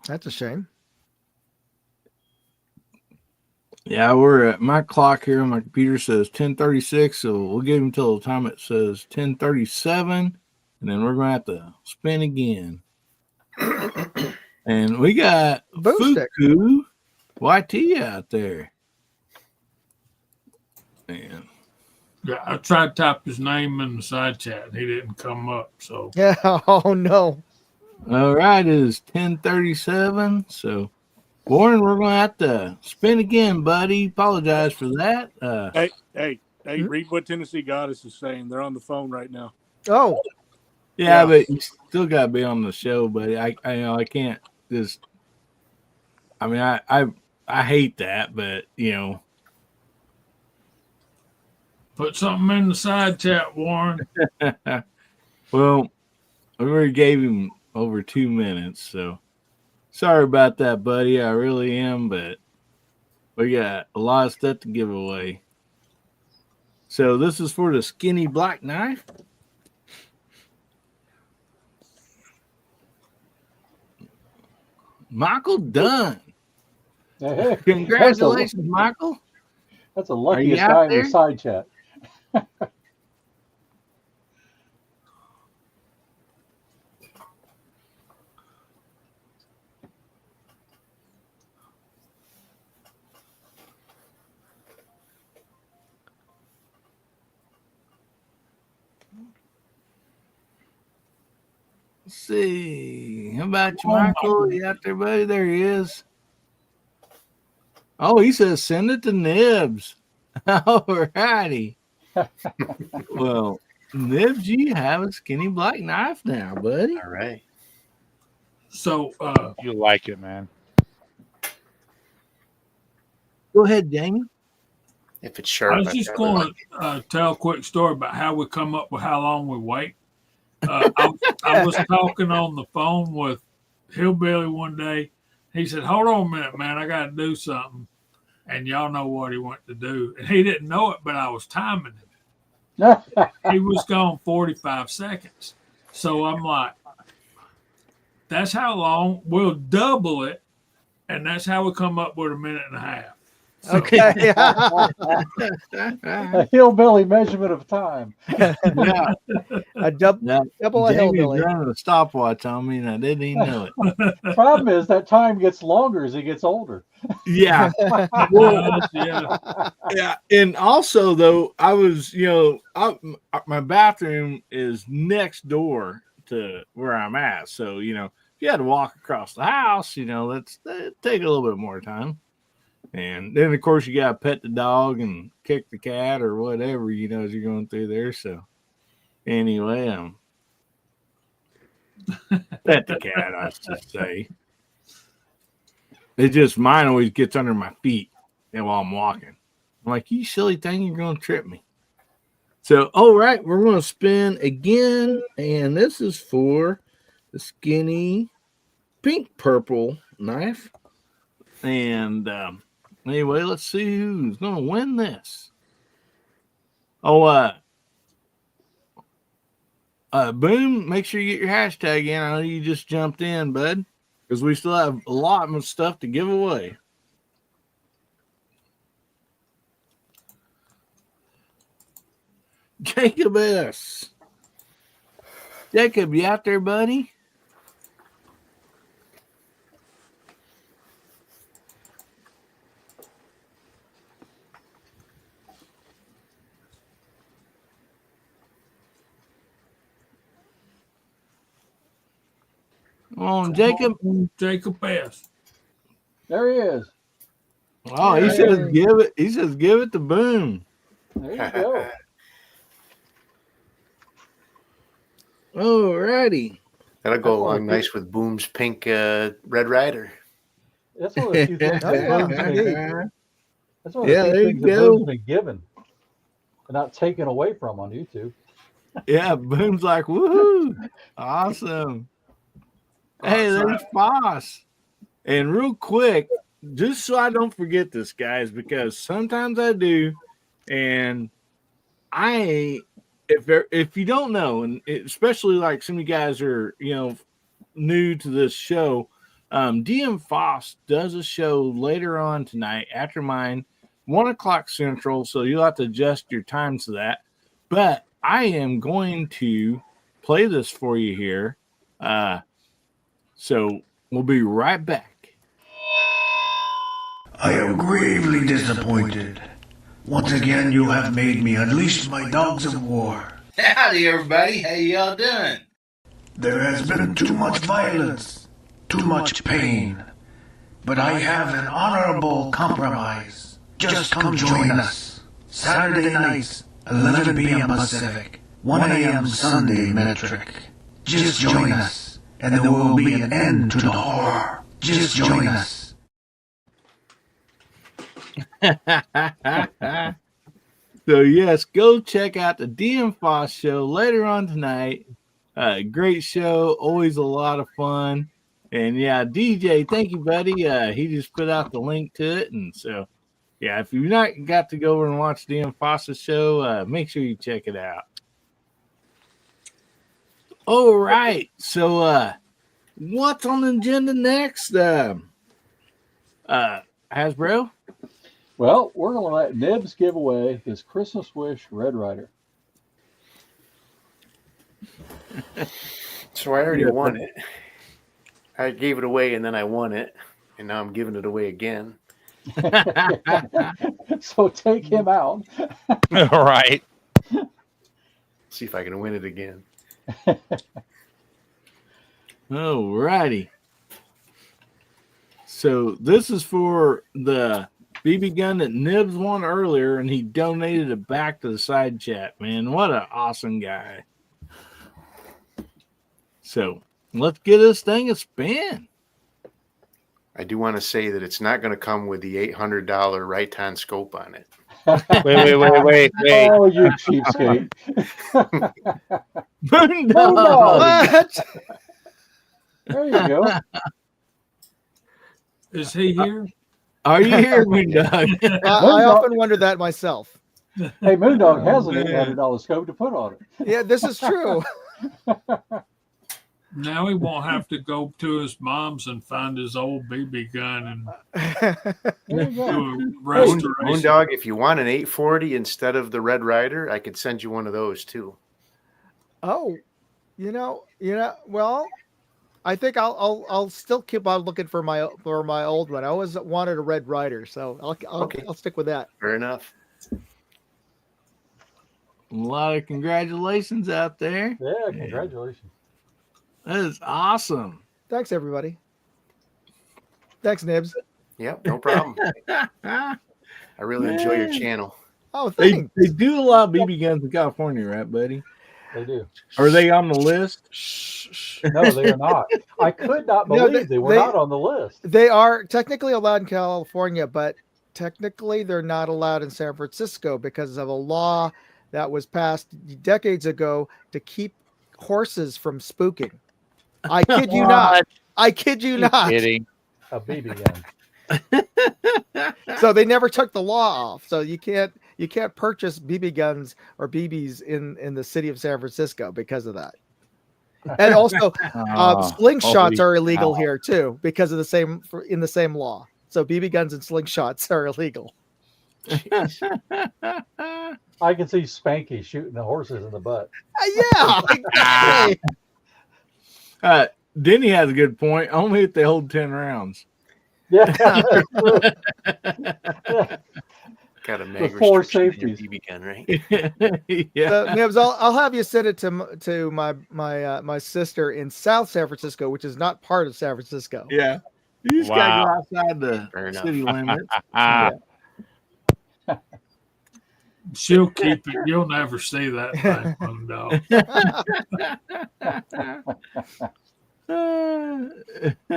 That's a shame. Yeah, we're at my clock here on my computer says 10:36, so we'll give him till the time it says 10:37, and then we're going to have to spin again. And we got Fuku YT out there. Man. Yeah, I tried to type his name in the side chat and he didn't come up. So yeah, oh no. All right, it is 10:37. So Warren, we're gonna have to spin again, buddy. Apologize for that. Hey, read what Tennessee Goddess is saying. They're on the phone right now. Oh. Yeah, but you still gotta be on the show, buddy. I can't just I hate that, but put something in the side chat, Warren. Well, we already gave him over 2 minutes, so sorry about that, buddy. I really am, but we got a lot of stuff to give away. So this is for the skinny black knife. Michael Dunn. Hey, congratulations, Michael. That's the luckiest guy in the side chat. Let's see. How about you, Michael? You out there, buddy? There he is. Oh, he says send it to Nibs. All righty. Well, Nibs, you have a skinny black knife now, buddy. All right. So You like it, man. Go ahead, Jamie. If it's sharp, I was just going to tell a quick story about how we come up with how long we wait. I was talking on the phone with Hillbilly one day. He said, "Hold on a minute, man. I got to do something." And y'all know what he went to do. And he didn't know it, but I was timing him. He was gone 45 seconds. So I'm like, that's how long. We'll double it. And that's how we come up with a minute and a half. So, Okay. A hillbilly measurement of time. Yeah. A double a Jamie's hillbilly. running a stopwatch on me, and I didn't even know it. Problem is that time gets longer as he gets older. Yeah. Yeah. And also, though, I was, my bathroom is next door to where I'm at. So, if you had to walk across the house, that'd take a little bit more time. And then, of course, you got to pet the dog and kick the cat or whatever, as you're going through there. So, anyway, pet the cat, I should say. It just, mine always gets under my feet while I'm walking. I'm like, you silly thing, you're going to trip me. So, all right, we're going to spin again. And this is for the skinny pink purple knife. And, anyway, let's see who's going to win this. Boom, make sure you get your hashtag in. I know you just jumped in, bud, because we still have a lot of stuff to give away. Jacob S. Jacob, you out there, buddy? Come on, Jacob. Jacob S. There he is. Oh, he says give it. He says give it to Boom. There you go. All righty. That'll go along nice with Boom's pink Red Rider. That's one of the few things Oh, yeah. Boom's been- That's one of the Yeah, few there things you that go. Boom's been given and not taken away from on YouTube. Yeah, Boom's like, woohoo. Awesome. Hey, there's Boss. And real quick, just so I don't forget this, guys, because sometimes I do, and if you don't know, and especially like some of you guys are new to this show, DM Foss does a show later on tonight after mine, 1:00 Central, so you'll have to adjust your times to that. But I am going to play this for you here. So we'll be right back. I am gravely disappointed. Once again, you have made me unleash my dogs of war. Howdy, everybody. How y'all doing? There has been too much violence, too much pain. But I have an honorable compromise. Just come join us. Saturday nights, 11 p.m. Pacific, 1 a.m. Sunday metric. Just join us, and there will be an end to the horror. Just join us. So yes, go check out the DM Foss show later on tonight. Great show, always a lot of fun. And yeah, DJ, thank you, buddy. He just put out the link to it, and so yeah, if you've not got to go over and watch DM Foss's show, make sure you check it out. All right, so what's on the agenda next? Hasbro. Well, we're going to let Nibs give away his Christmas Wish Red Rider. So I already won it. I gave it away and then I won it, and now I'm giving it away again. So take him out. All right. See if I can win it again. All righty. So this is for the BB gun that Nibs won earlier, and he donated it back to the side chat. Man, what an awesome guy. So let's get this thing a spin. I do want to say that it's not going to come with the $800 Riton scope on it. Wait. Oh, you cheapskate. Moondog. What? There you go. Is he here? Are you here, Moondog? I often wonder that myself. Hey, Moondog has an $800 scope to put on it. Yeah, this is true. Now he won't have to go to his mom's and find his old BB gun There you go. and do a restoration. Moondog, if you want an 840 instead of the Red Ryder, I could send you one of those too. Oh, well, I think I'll still keep on looking for my old one. I always wanted a Red Ryder, so I'll stick with that. Fair enough. A lot of congratulations out there. Yeah, congratulations. That is awesome. Thanks, everybody. Thanks, Nibs. Yep, no problem. I really enjoy your channel. Oh, They thanks. do allow BB guns in California, right, buddy? They do. Are they on the list? No, they are not. I could not No, believe they were not on the list. They are technically allowed in California, but technically they're not allowed in San Francisco because of a law that was passed decades ago to keep horses from spooking. I kid you not. I kid you not. Kidding. A BB gun. So they never took the law off. So you can't purchase BB guns or BBs in the city of San Francisco because of that. And also, slingshots are illegal here too because of the same law. So BB guns and slingshots are illegal. I can see Spanky shooting the horses in the butt. Yeah. Exactly. Denny has a good point. Only if they hold 10 rounds. Yeah. Got a mag four restriction in safeties. your BB gun, right? Yeah. So, Nibs, I'll have you send it to my sister in South San Francisco, which is not part of San Francisco. Yeah. You just gotta go outside the Fair enough. city limits. She'll keep it. You'll never see that thing, Moondog.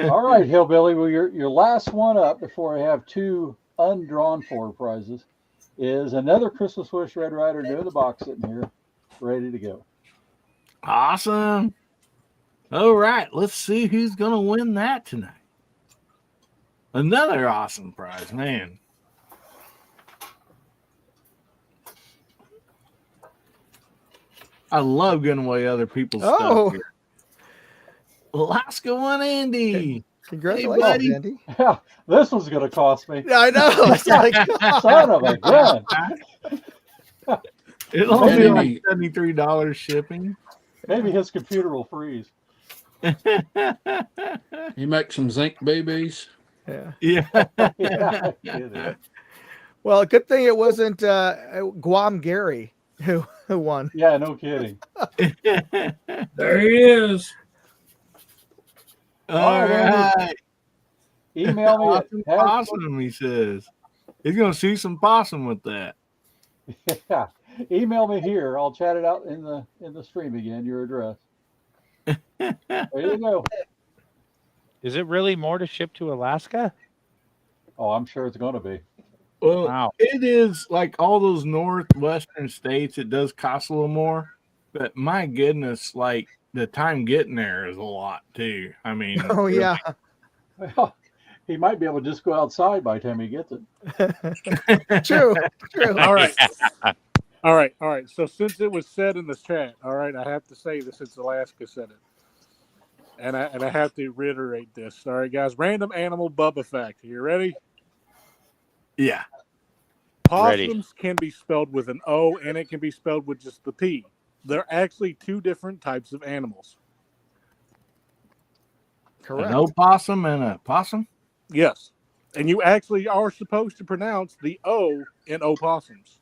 All right, Hillbilly. Well, your last one up before I have two undrawn for prizes is another Christmas Wish Red Ryder new in the box sitting here, ready to go. Awesome. All right, let's see who's gonna win that tonight. Another awesome prize, man. I love giving away other people's stuff here. Alaska one, Andy. Congratulations, buddy. Andy. Yeah, this one's going to cost me. I know. It's like, Son of a gun. It'll only be Maybe- like $73 shipping. Maybe his computer will freeze. You make some zinc babies. yeah. Yeah. Yeah, kidding. Well, good thing it wasn't Guam Gary who won. Yeah, no kidding. There he is. All right. Email me Awesome at possum, he says. He's going to see some possum with that. yeah. Email me here. I'll chat it out in the stream again. Your address. There you go. Is it really more to ship to Alaska? Oh, I'm sure it's going to be. Well, Wow. it is like all those northwestern states, it does cost a little more. But my goodness, like the time getting there is a lot too. I mean, Oh yeah. Well, he might be able to just go outside by the time he gets it. True. True. All right. All right. So since it was said in the chat, all right, I have to say this since Alaska said it. And I have to reiterate this. All right, guys. Random animal Bubba fact. Are you ready? yeah. Possums can be spelled with an O and it can be spelled with just the P. They're actually two different types of animals. Correct. An opossum and a possum. Yes. And you actually are supposed to pronounce the O in opossums.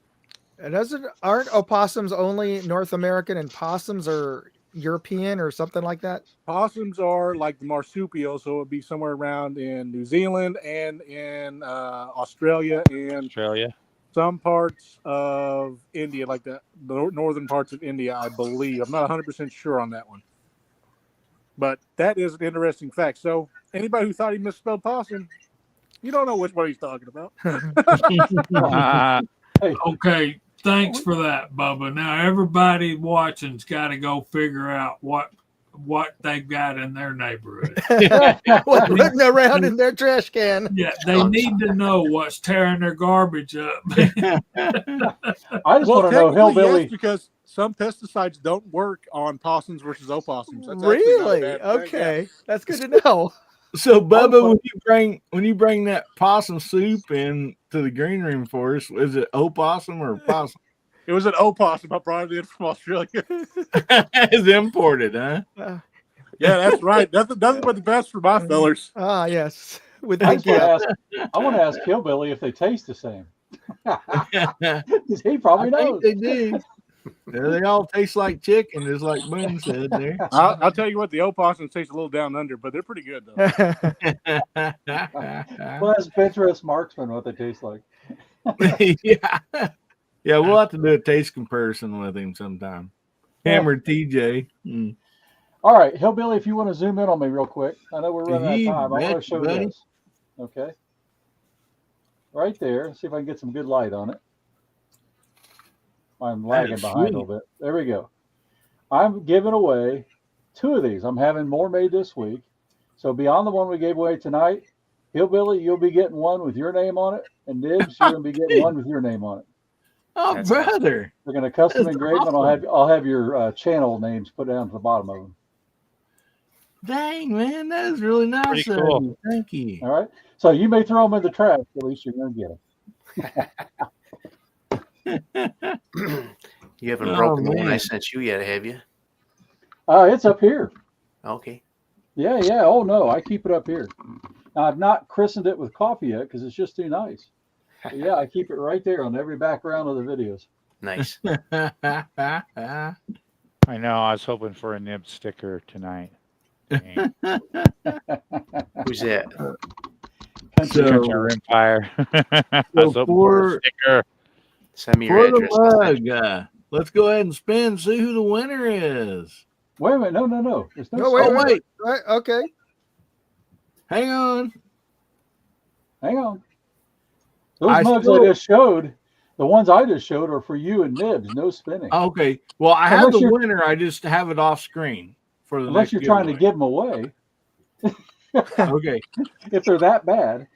And aren't opossums only North American and possums are European or something like that? Possums are like the marsupial, so it would be somewhere around in New Zealand and in Australia and Australia. some parts of India, like the northern parts of India, I believe. I'm not 100% sure on that one. But that is an interesting fact. So anybody who thought he misspelled possum, you don't know which one he's talking about. Okay, thanks for that, Bubba. Now everybody watching's got to go figure out what they've got in their neighborhood. What's putting around in their trash can? Yeah, they need to know what's tearing their garbage up. I just Well, want to know, technically, Hillbilly. yes, because some pesticides don't work on possums versus opossums. That's actually not a Really? bad thing, Okay, yeah. that's good to know. So, Bubba, when you bring that possum soup in to the green room for us, is it opossum or possum? It was an opossum. I brought it in from Australia. It's imported, huh? Yeah, that's right. Nothing but the best for my fellers. Ah, yes. With I Pinky up. want to ask Hillbilly if they taste the same. He probably knows. They do. They all taste like chicken, just like Boone said there. I'll tell you what, the opossums taste a little down under, but they're pretty good, though. Well, that's Pinterest marksman what they taste like. Yeah, we'll have to do a taste comparison with him sometime. Hammer TJ. Mm. All right, Hillbilly, if you want to zoom in on me real quick. I know we're running out of time. I want to show buddy. this. Okay. Right there. See if I can get some good light on it. I'm lagging behind a little bit. There we go. I'm giving away 2 of these. I'm having more made this week. So beyond the one we gave away tonight, Hillbilly, you'll be getting one with your name on it. And Nibs, you're going to be getting one with your name on it. Oh, brother. We're going to custom That's engrave them. awesome. I'll have your channel names put down to the bottom of them. Dang, man, that is really nice. Pretty of cool. you. Thank you. All right. So you may throw them in the trash, but at least you're going to get them. You haven't broken the one I man. sent you yet, have you? It's up here. Okay. Yeah. Oh, no. I keep it up here. Now, I've not christened it with coffee yet because it's just too nice. But yeah, I keep it right there on every background of the videos. Nice. I know. I was hoping for a nib sticker tonight. Dang. Who's that? Country Rimfire. I was hoping for a sticker. Send me your For address. the mug, let's go ahead and spin, see who the winner is. Wait a minute. No. There's no No, wait, Oh, wait. Right, okay. Hang on. Those mugs I just showed, the ones I just showed are for you and Nibs. No spinning. Okay. Well, I have Unless the you're- winner. I just have it off screen for the Unless next you're trying to giveaway. give them away. Okay. If they're that bad.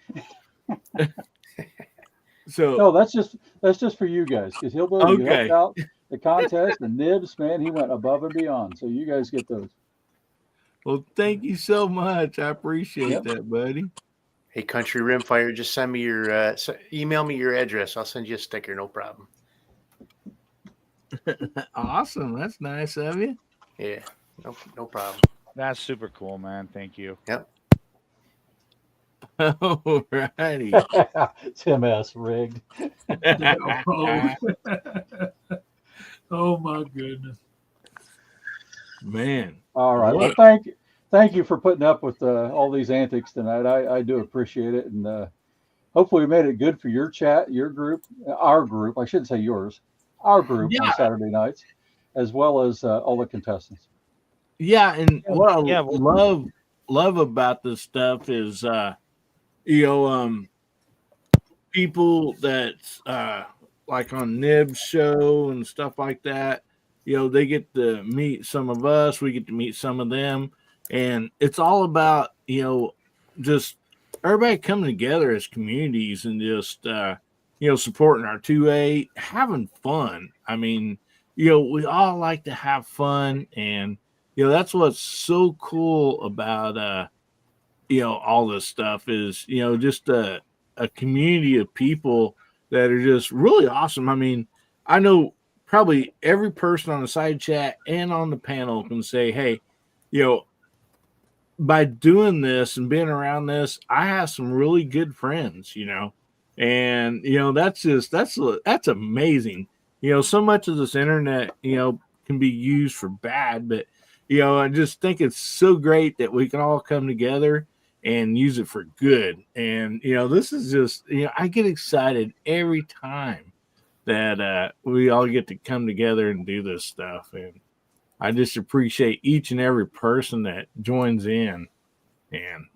So No, that's just for you guys. Because Hillbilly you Okay. helped out the contest and Nibs, man, he went above and beyond. So you guys get those. well, thank you so much. I appreciate that, buddy. Hey, Country Rimfire, just send me your email me your address. I'll send you a sticker, no problem. Awesome. That's nice of you. Yeah, no problem. That's super cool, man. Thank you. Yep. All righty. Tim S. rigged. Oh my goodness. Man. All right. Well, thank you for putting up with all these antics tonight. I do appreciate it, and hopefully we made it good for your chat, your group, our group. I shouldn't say yours, our group on Saturday nights, as well as all the contestants. Yeah, and what I Yeah, love about this stuff is people that's like on Nib's show and stuff like that, they get to meet some of us, we get to meet some of them, and it's all about just everybody coming together as communities and just supporting our 2A, having fun. I mean, we all like to have fun, and that's what's so cool about all this stuff is just a community of people that are just really awesome. I mean, I know probably every person on the side chat and on the panel can say, hey, by doing this and being around this, I have some really good friends, and that's amazing. So much of this internet, can be used for bad, but I just think it's so great that we can all come together and use it for good. And this is just I get excited every time that we all get to come together and do this stuff. And I just appreciate each and every person that joins in. And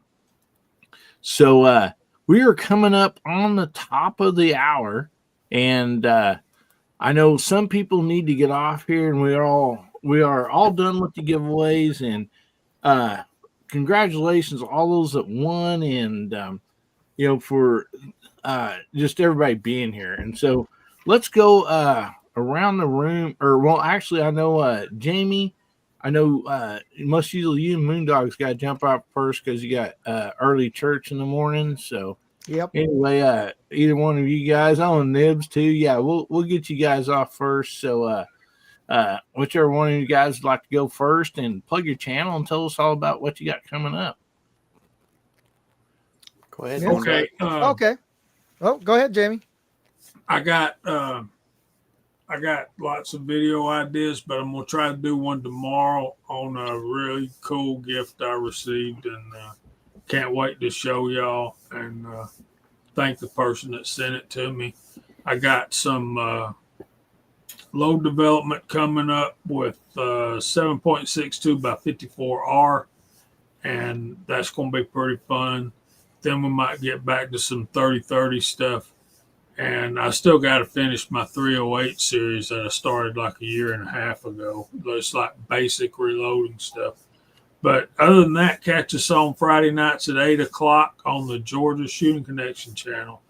so we are coming up on the top of the hour, and I know some people need to get off here, and we are all done with the giveaways. And congratulations to all those that won, and for just everybody being here. And so let's go around the room, actually, I know Jamie. I know most usually you and Moondog's got to jump out first because you got early church in the morning. So Yep. anyway, either one of you guys, on Nibs too. Yeah, we'll get you guys off first. So whichever one of you guys would like to go first and plug your channel and tell us all about what you got coming up. Go ahead. Okay. Okay. Oh, go ahead, Jamie. I got lots of video ideas, but I'm gonna try to do one tomorrow on a really cool gift I received, and can't wait to show y'all and thank the person that sent it to me. I got some load development coming up with 7.62 by 54R, and that's gonna be pretty fun. Then we might get back to some 30-30 stuff. And I still got to finish my 308 series that I started like a year and a half ago. It's like basic reloading stuff. But other than that, catch us on Friday nights at 8 o'clock on the Georgia Shooting Connection channel.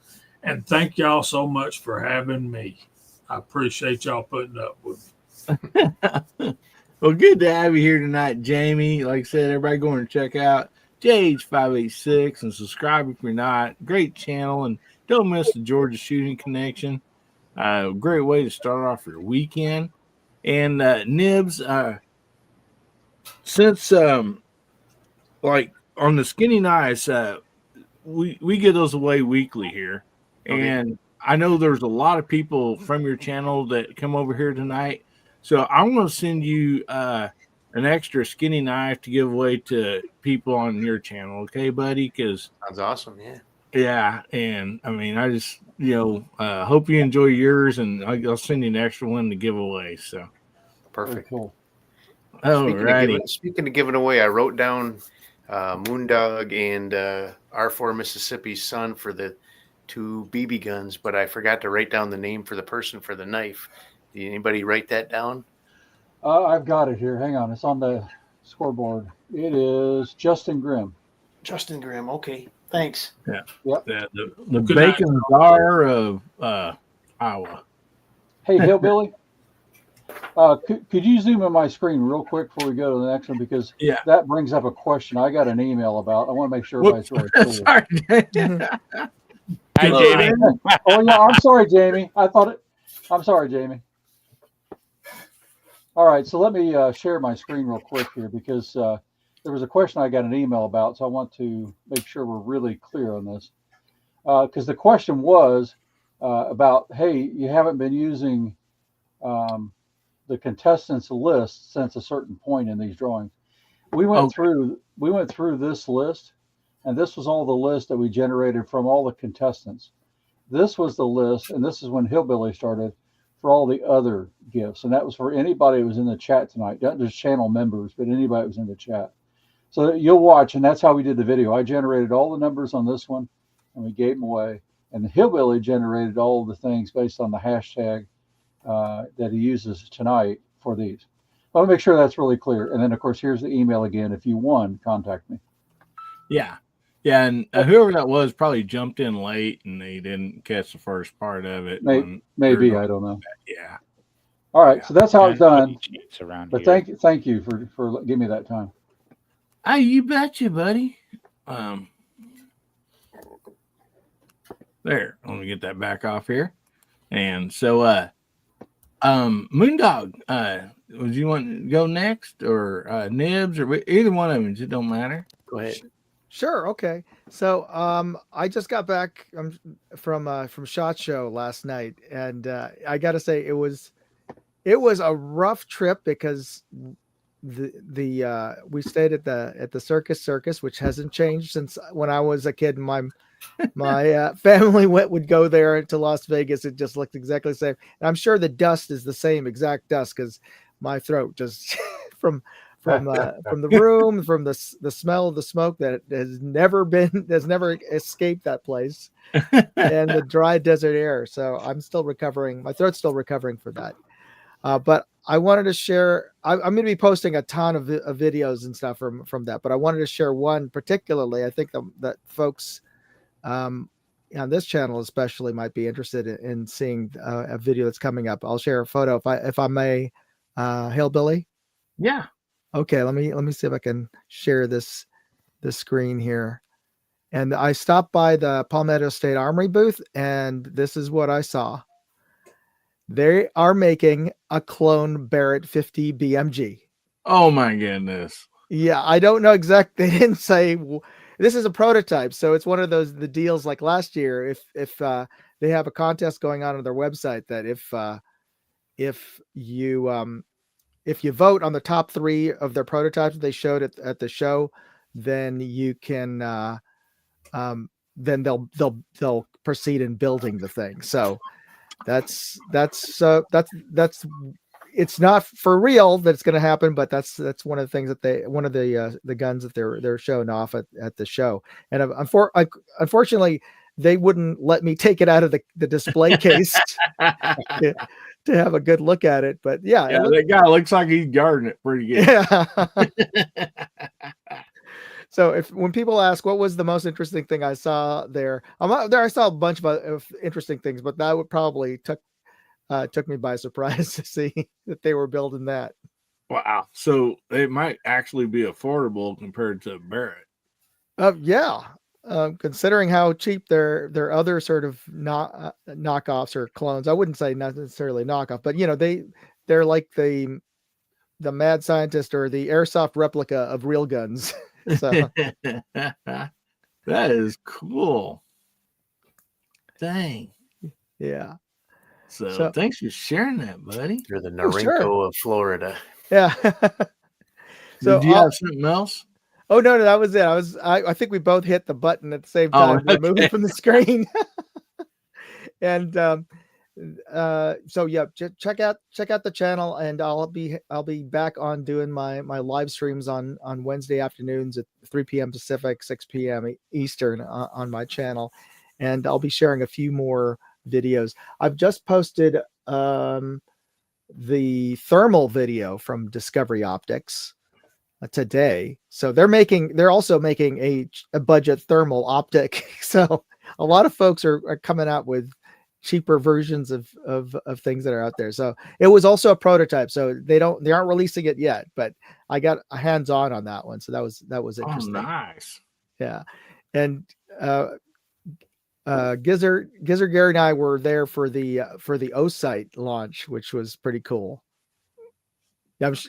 And thank y'all so much for having me. I appreciate y'all putting up with me. Well, good to have you here tonight, Jamie. Like I said, everybody go and check out JH586 and subscribe if you're not. Great channel, and don't miss the Georgia Shooting Connection. Great way to start off your weekend. And Nibs, since like on the skinny knives, we get those away weekly here. Okay. And I know there's a lot of people from your channel that come over here tonight. So I'm going to send you an extra skinny knife to give away to people on your channel. Okay, buddy? Because Sounds awesome. Yeah. yeah, and I mean, I just hope you enjoy yours, and I'll send you an extra one to give away. So Perfect. Cool. Speaking of giving away, I wrote down Moondog and R4 Mississippi's son for the 2 BB guns, but I forgot to write down the name for the person for the knife. Did anybody write that down? I've got it here. Hang on. It's on the scoreboard. It is Justin Grimm. Justin Grimm. Okay. Thanks. Yeah. Yep. The bacon czar of Iowa. Hey, Hillbilly. Could you zoom in my screen real quick before we go to the next one? Because that brings up a question I got an email about. I want to make sure everybody's really clear. Sorry. Hi, Jamie. Oh, yeah. I'm sorry, Jamie. I'm sorry, Jamie. All right. So let me share my screen real quick here because there was a question I got an email about. So I want to make sure we're really clear on this. Because the question was about, hey, you haven't been using the contestants list since a certain point in these drawings. We went through this list, and this was all the list that we generated from all the contestants. This was the list, and this is when Hillbilly started, for all the other gifts. And that was for anybody who was in the chat tonight, not just channel members, but anybody who was in the chat. So you'll watch, and that's how we did the video. I generated all the numbers on this one, and we gave them away. And the Hillbilly generated all of the things based on the hashtag that he uses tonight for these. I want to make sure that's really clear. And then, of course, here's the email again. If you won, contact me. Yeah. Yeah, and whoever that was probably jumped in late and they didn't catch the first part of it. Maybe, I don't know. Yeah. All right, so that's how it's done. But here. thank you for giving me that time. Hey, you betcha, buddy. There, let me get that back off here. And so, Moondog, would you want to go next, or Nibs, or either one of them? It don't matter. Go ahead. Sure. Okay. So I just got back from SHOT Show last night, and I got to say it was a rough trip because we stayed at the circus, which hasn't changed since when I was a kid. My family would go there to Las Vegas. It just looked exactly the same. And I'm sure the dust is the same exact dust because my throat just from the room, from the smell of the smoke that has never escaped that place, and the dry desert air. So I'm still recovering. My throat's still recovering for that. But I wanted to share. I'm going to be posting a ton of videos and stuff from that. But I wanted to share one particularly. I think that folks on this channel especially might be interested in seeing a video that's coming up. I'll share a photo if I may. Hillbilly. Yeah. Okay. Let me see if I can share this screen here. And I stopped by the Palmetto State Armory booth, and this is what I saw. They are making a clone Barrett 50 BMG. Oh my goodness. Yeah, I don't know exactly. They didn't say this is a prototype, so it's one of the deals like last year. If they have a contest going on their website that if you vote on the top 3 of their prototypes they showed at the show, then you can then they'll proceed in building the thing. So that's it's not for real that it's going to happen, but that's one of the things that one of the guns that they're showing off at the show. And unfortunately, they wouldn't let me take it out of the display case to have a good look at it. But yeah, that guy looks like he's guarding it pretty good. Yeah. So when people ask what was the most interesting thing I saw there, I saw a bunch of interesting things, but that would probably took me by surprise to see that they were building that. Wow. So it might actually be affordable compared to Barrett. Yeah. Considering how cheap their other sort of knockoffs or clones, I wouldn't say not necessarily knockoff, but they're like the mad scientist or the airsoft replica of real guns. So that is cool. Dang. Yeah. So thanks for sharing that, buddy. You're the Norinco of Florida. Yeah. So did you have something else? Oh no, that was it. I think we both hit the button at the same time. Okay. Moving from the screen. And so yeah, check out the channel, and I'll be back on doing my live streams on Wednesday afternoons at 3 p.m. Pacific, 6 p.m. Eastern on my channel, and I'll be sharing a few more videos. I've just posted the thermal video from Discovery Optics today. So they're also making a budget thermal optic. So a lot of folks are coming out with cheaper versions of things that are out there. So it was also a prototype. So they aren't releasing it yet, but I got a hands-on that one. So that was interesting. Oh, nice. Yeah. And Gizzard Gary and I were there for the O-Site launch, which was pretty cool.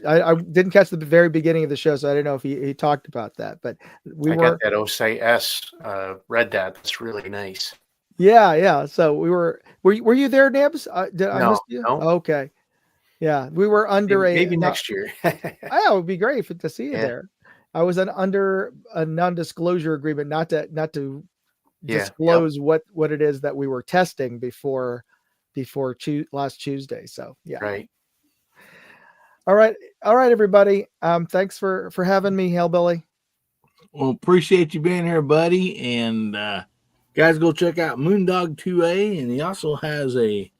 I didn't catch the very beginning of the show, so I don't know if he talked about that, but I got that O-Site S, read that. That's really nice. Yeah. So were you there, Nibs? Did I miss you? No. Okay. Yeah, we were under maybe next year. It would be great to see you there. I was under a non-disclosure agreement not to disclose what it is that we were testing before last Tuesday. So yeah. Right. All right, everybody. Thanks for having me, Hillbilly. Well, appreciate you being here, buddy. And guys, go check out Moondog 2A, and he also has a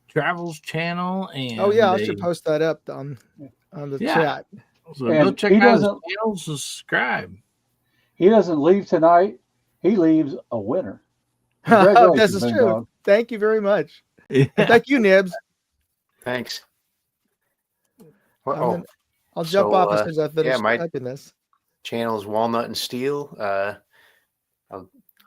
travels channel. And I should post that up on the chat. So go check out his channel, subscribe. He doesn't leave tonight. He leaves a winner. This is true. Dog. Thank you very much. Yeah. Thank you, Nibs. Thanks. I'll jump off as soon as I finish typing this. Channel is Walnut and Steel. I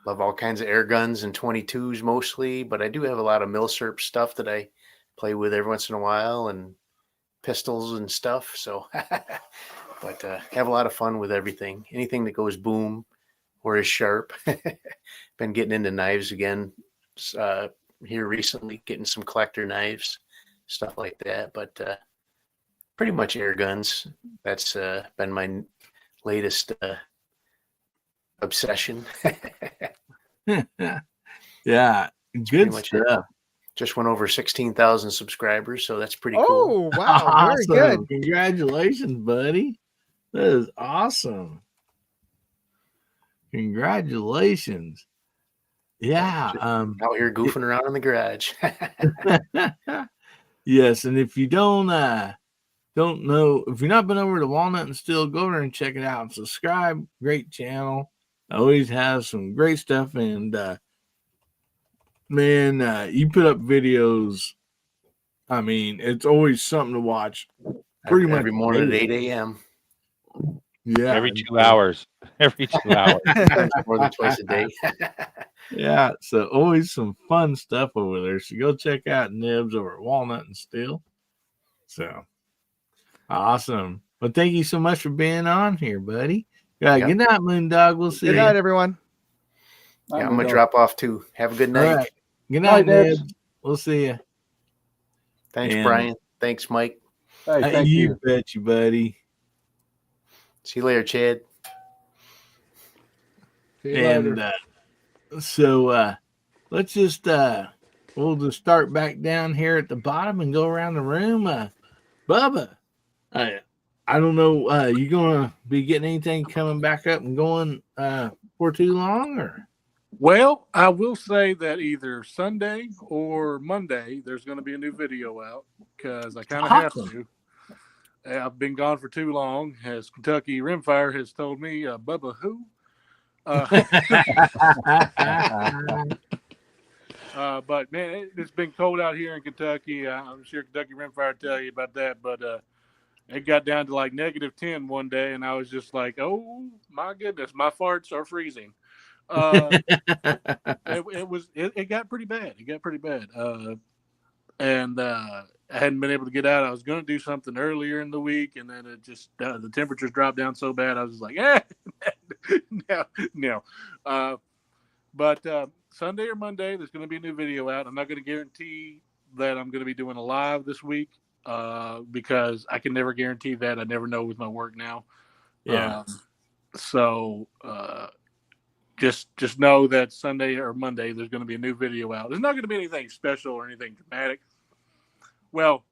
love all kinds of air guns and 22s mostly, but I do have a lot of Milsurp stuff that I play with every once in a while, and pistols and stuff. So, but have a lot of fun with everything. Anything that goes boom or is sharp. Been getting into knives again here recently, getting some collector knives, stuff like that. But Pretty much air guns. That's been my latest obsession. Yeah, Pretty good much it. stuff. Just went over 16,000 subscribers, so that's pretty cool. Oh, wow. Very Awesome. good. Congratulations, buddy. That is awesome. Congratulations. Yeah. Out here goofing around in the garage. Yes, and if you don't know, if you've not been over to Walnut and Steel, go over and check it out and subscribe. Great channel. Always has some great stuff, and man, you put up videos. I mean, it's always something to watch. Pretty much every morning at 8 a.m. Yeah, Every 2 hours. Every 2 hours. More than twice a day. Yeah, so always some fun stuff over there. So go check out Nibs over at Walnut and Steel. So awesome. Well, thank you so much for being on here, buddy. Good night, Moondog. We'll see you. Good night, everyone. Yeah, I'm gonna drop off too. Have a good night. All right. Good night, Nibs. We'll see you. Thanks, Brian. Thanks, Mike. Hey, thank you. You bet you, buddy. See you later, Chad. See you And later. so let's just we'll just start back down here at the bottom and go around the room. Bubba, I don't know, you gonna be getting anything coming back up and going for too long, or? Well, I will say that either Sunday or Monday there's going to be a new video out because I kind of have to. I've been gone for too long, as Kentucky Rimfire has told me. Bubba, who? But man, it's been cold out here in Kentucky. I'm sure Kentucky Rimfire will tell you about that. But it got down to like -10 one day, and I was just like, "Oh my goodness, my farts are freezing." It got pretty bad. It got pretty bad. And I hadn't been able to get out. I was going to do something earlier in the week, and then it just the temperatures dropped down so bad. I was just like, no. But Sunday or Monday, there's going to be a new video out. I'm not going to guarantee that I'm going to be doing a live this week because I can never guarantee that. I never know with my work now. Yeah. Just know that Sunday or Monday there's going to be a new video out. There's not going to be anything special or anything dramatic. Well,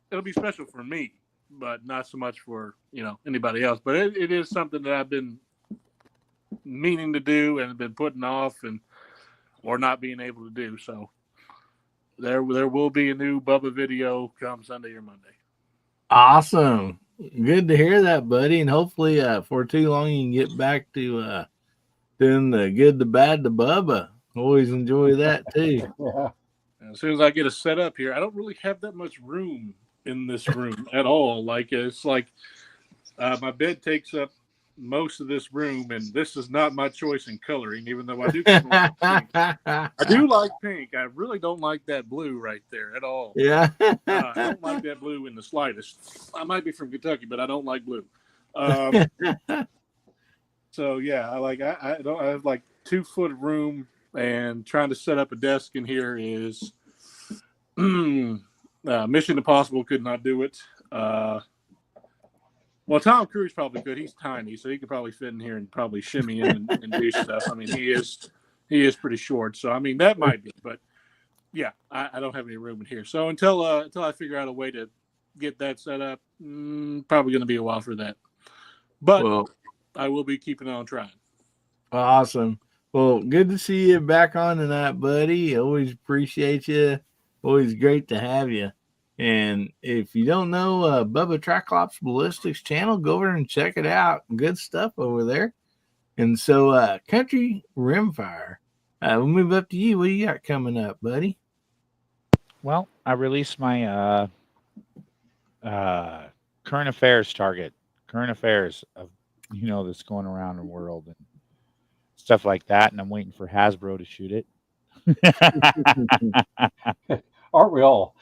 it'll be special for me, but not so much for anybody else. But it is something that I've been meaning to do and been putting off or not being able to do. So there will be a new Bubba video come Sunday or Monday. Awesome. Good to hear that, buddy. And hopefully for too long you can get back to doing the good, the bad, the Bubba. Always enjoy that too. Yeah. As soon as I get a set up here, I don't really have that much room in this room at all. Like it's like my bed takes up most of this room, and this is not my choice in coloring, even though I do like pink. I do like pink. I really don't like that blue right there at all. Yeah. I don't like that blue in the slightest. I might be from Kentucky, but I don't like blue. So yeah, I have like 2 foot of room, and trying to set up a desk in here is mission impossible. Could not do it. Well, Tom Cruise probably could. He's tiny, so he could probably fit in here and probably shimmy in and do stuff. I mean, he is pretty short, so I mean that might be. But yeah, I don't have any room in here. So until I figure out a way to get that set up, probably going to be a while for that. But I will be keeping on trying. Awesome. Well, good to see you back on tonight, buddy. Always appreciate you. Always great to have you. And if you don't know Bubba Triclops Ballistics channel, go over and check it out. Good stuff over there. And so, Country Rimfire, we'll move up to you. What do you got coming up, buddy? Well, I released my current affairs target, current affairs of that's going around the world and stuff like that, and I'm waiting for Hasbro to shoot it. Aren't we all?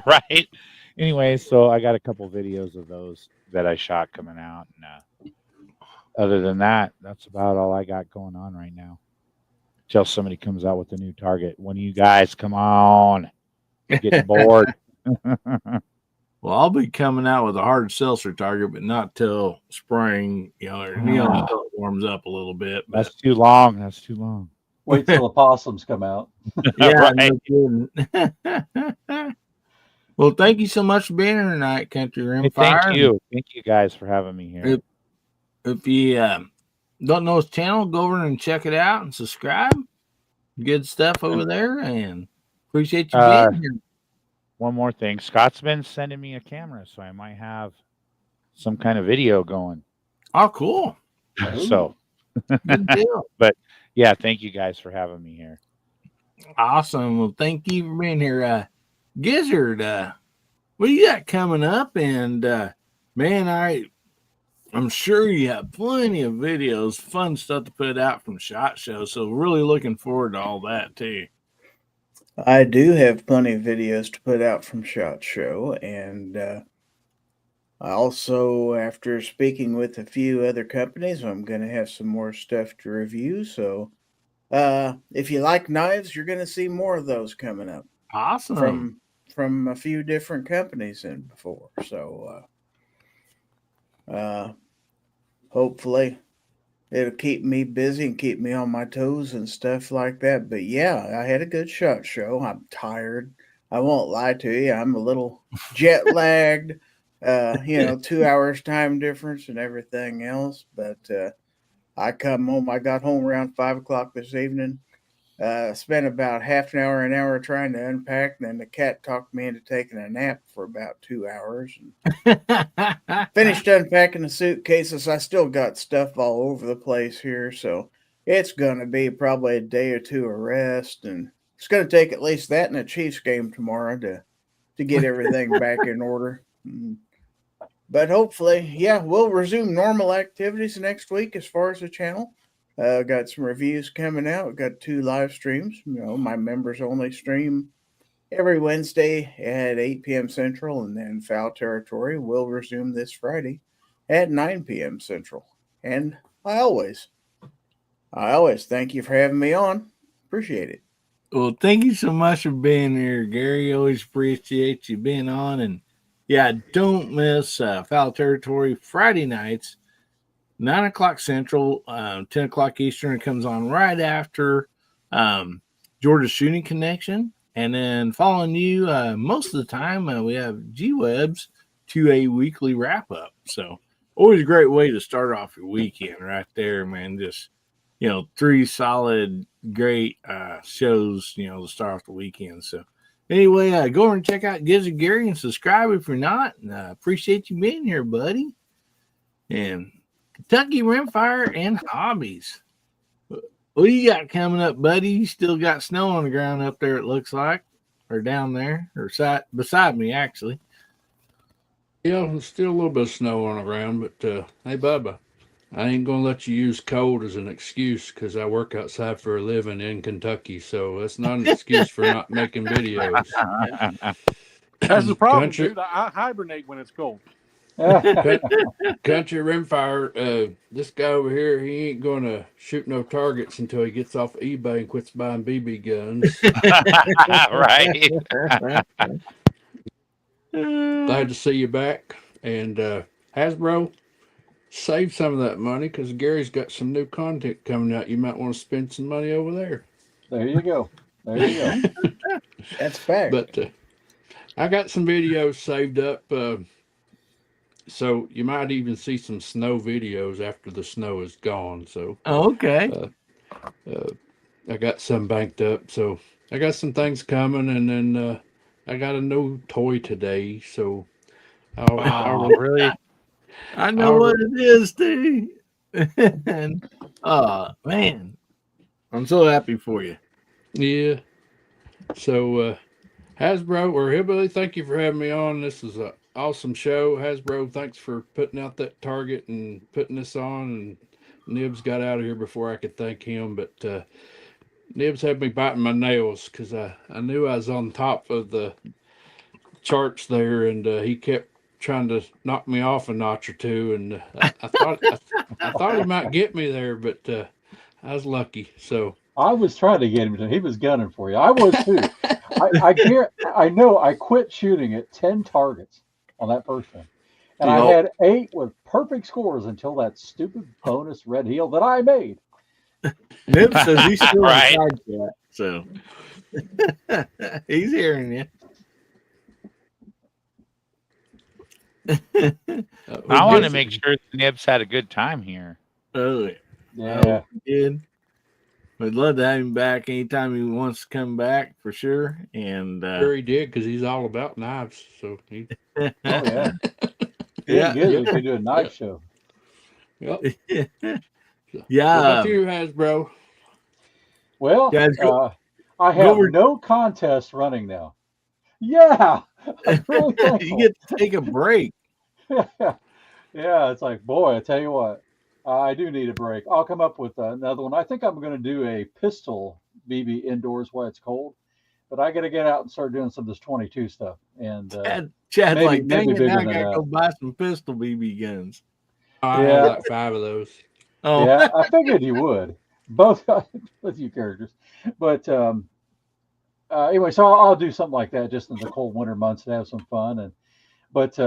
Right. Anyway, so I got a couple videos of those that I shot coming out, and other than that, that's about all I got going on right now. Till somebody comes out with a new target. One of you guys, come on, I'm getting bored. Well, I'll be coming out with a hard seltzer target, but not till spring, until it warms up a little bit. But That's too long. That's too long. Wait till the possums come out. yeah, Right. no kidding. Well, thank you so much for being here tonight, Country Hey, Rimfire. thank you. Thank you guys for having me here. If you don't know his channel, go over and check it out and subscribe. Good stuff over there, and appreciate you being here. One more thing. Scott's been sending me a camera, so I might have some kind of video going. Oh, cool. So, Good deal. But yeah, thank you guys for having me here. Awesome. Well, thank you for being here. Gizzard, what you got coming up? And man, I'm sure you have plenty of videos, fun stuff to put out from SHOT Show. So really looking forward to all that too. I do have plenty of videos to put out from SHOT Show, and I also, after speaking with a few other companies, I'm going to have some more stuff to review. So if you like knives, you're going to see more of those coming up. Awesome. From a few different companies than before. So hopefully it'll keep me busy and keep me on my toes and stuff like that. But yeah, I had a good SHOT Show. I'm tired. I won't lie to you. I'm a little jet lagged, 2 hours time difference and everything else. But I come home. I got home around 5 o'clock this evening. Spent about an hour trying to unpack. And then the cat talked me into taking a nap for about 2 hours. And finished unpacking the suitcases. I still got stuff all over the place here. So it's going to be probably a day or two of rest. And it's going to take at least that and a Chiefs game tomorrow to get everything back in order. But hopefully, yeah, we'll resume normal activities next week as far as the channel. Got some reviews coming out. Got 2 live streams. My members only stream every Wednesday at 8 p.m. Central, and then Foul Territory will resume this Friday at 9 p.m. Central. And I always thank you for having me on. Appreciate it. Well, thank you so much for being here, Gary. Always appreciate you being on. And yeah, don't miss Foul Territory Friday nights. 9 o'clock Central, 10 o'clock Eastern. It comes on right after Georgia Shooting Connection. And then following you, most of the time, we have G-Webs to a weekly wrap-up. So always a great way to start off your weekend right there, man. Just, 3 solid, great shows, to start off the weekend. So anyway, go over and check out Gizzard Gary and subscribe if you're not. And appreciate you being here, buddy. And Kentucky Rimfire and Hobbies. What do you got coming up, buddy? You still got snow on the ground up there, it looks like, or down there, or beside me, actually. Yeah, there's still a little bit of snow on the ground, but hey, Bubba, I ain't going to let you use cold as an excuse because I work outside for a living in Kentucky, so that's not an excuse for not making videos. That's the problem, dude. I hibernate when it's cold. Country Rimfire, this guy over here, he ain't going to shoot no targets until he gets off eBay and quits buying BB guns. Right. Glad to see you back. And Hasbro, save some of that money because Gary's got some new content coming out. You might want to spend some money over there. There you go. That's fact. But I got some videos saved up. So you might even see some snow videos after the snow is gone. So okay. I got some banked up. So I got some things coming, and then I got a new toy today. So Wow, really? I know what it is, Steve. And man, I'm so happy for you. Yeah. So Hasbro or Hillbilly, thank you for having me on. This is an awesome show. Hasbro, thanks for putting out that target and putting this on. And Nibs got out of here before I could thank him, but Nibs had me biting my nails because I knew I was on top of the charts there, and he kept trying to knock me off a notch or two, and I thought he might get me there, but I was lucky. So I was trying to get him to. He was gunning for you. I was too. I know. I quit shooting at 10 targets. on that first one. And Yeah. I had 8 with perfect scores until that stupid bonus red heel that I made. Nib says he's still Right. in the chat, so he's hearing you. I want to make sure the Nibs had a good time here. Oh, Yeah. Did. We'd love to have him back anytime he wants to come back for sure. And Sure he did, because he's all about knives. So he, Oh, yeah. Yeah. Good. We could do a knife show. yep. Yeah. What about you, Hasbro? Well, Guys, I have over- no contest running now. Yeah. I'm really you thankful. get to take a break. Yeah, it's like, boy, I tell you what, I do need a break. I'll come up with another one. I think I'm going to do a pistol BB indoors while it's cold, but I got to get out and start doing some of this 22 stuff. And Chad's maybe- like, dang maybe it, bigger now I than got to that. go buy some pistol BB guns. I Yeah. have like 5 of those. Oh, yeah, I figured you would, both you characters. But anyway, so I'll do something like that just in the cold winter months to have some fun. But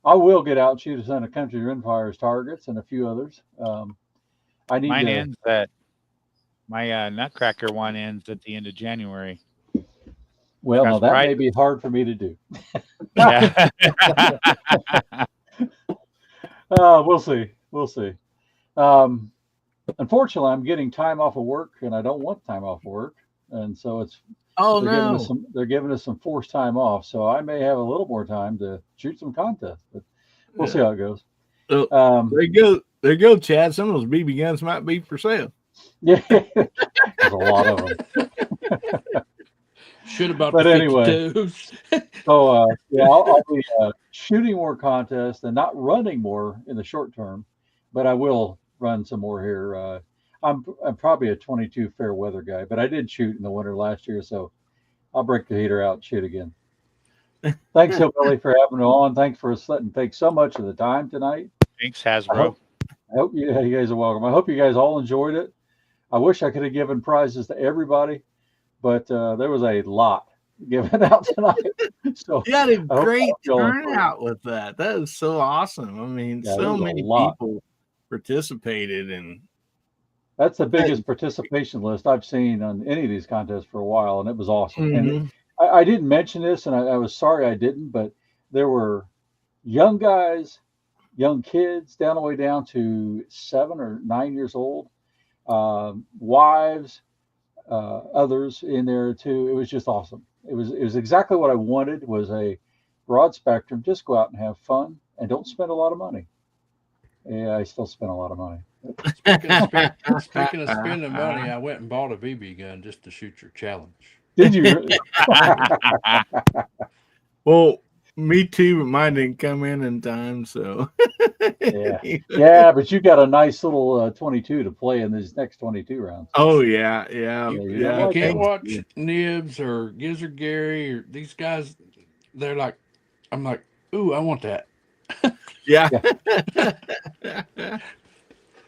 I will get out and shoot a ton of country rimfires targets and a few others. I need Mine to. ends at my Nutcracker one ends at the end of January. Well, now That's that right. may be hard for me to do. Yeah. We'll see. Unfortunately, I'm getting time off of work, and I don't want time off of work, and so they're giving us some forced time off. So I may have a little more time to shoot some contests, but we'll see how it goes. There you go, Chad. Some of those BB guns might be for sale. Yeah, there's a lot of them. Should about But the anyway, 52s. so yeah, I'll be shooting more contests and not running more in the short term, but I will run some more here. I'm probably a 22 fair weather guy, but I did shoot in the winter last year, so I'll break the heater out and shoot again. Thanks, Hillbilly, for having me on. Thanks for letting take so much of the time tonight. Thanks, Hasbro. I hope you guys are welcome. I hope you guys all enjoyed it. I wish I could have given prizes to everybody, but there was a lot given out tonight. So You had a I hope great y'all enjoyed it. turnout with that. That is so awesome. I mean, Yeah, so there was a many lot. people participated, and That's the biggest participation list I've seen on any of these contests for a while, and it was awesome. And Mhm. I didn't mention this, and I was sorry I didn't, but there were young guys, young kids, down the way down to 7 or 9 years old, wives, others in there too. It was just awesome. It was exactly what I wanted. Was a broad spectrum. Just go out and have fun, and don't spend a lot of money. Yeah, I still spent a lot of money. Speaking of spending money, I went and bought a BB gun just to shoot your challenge. Did you? Really? Well, me too, but mine didn't come in time. So yeah, but you got a nice little 22 to play in these next 22 rounds. Oh yeah. You can't watch Nibs or Gizzard Gary or these guys. They're like, I'm like, ooh, I want that. Yeah.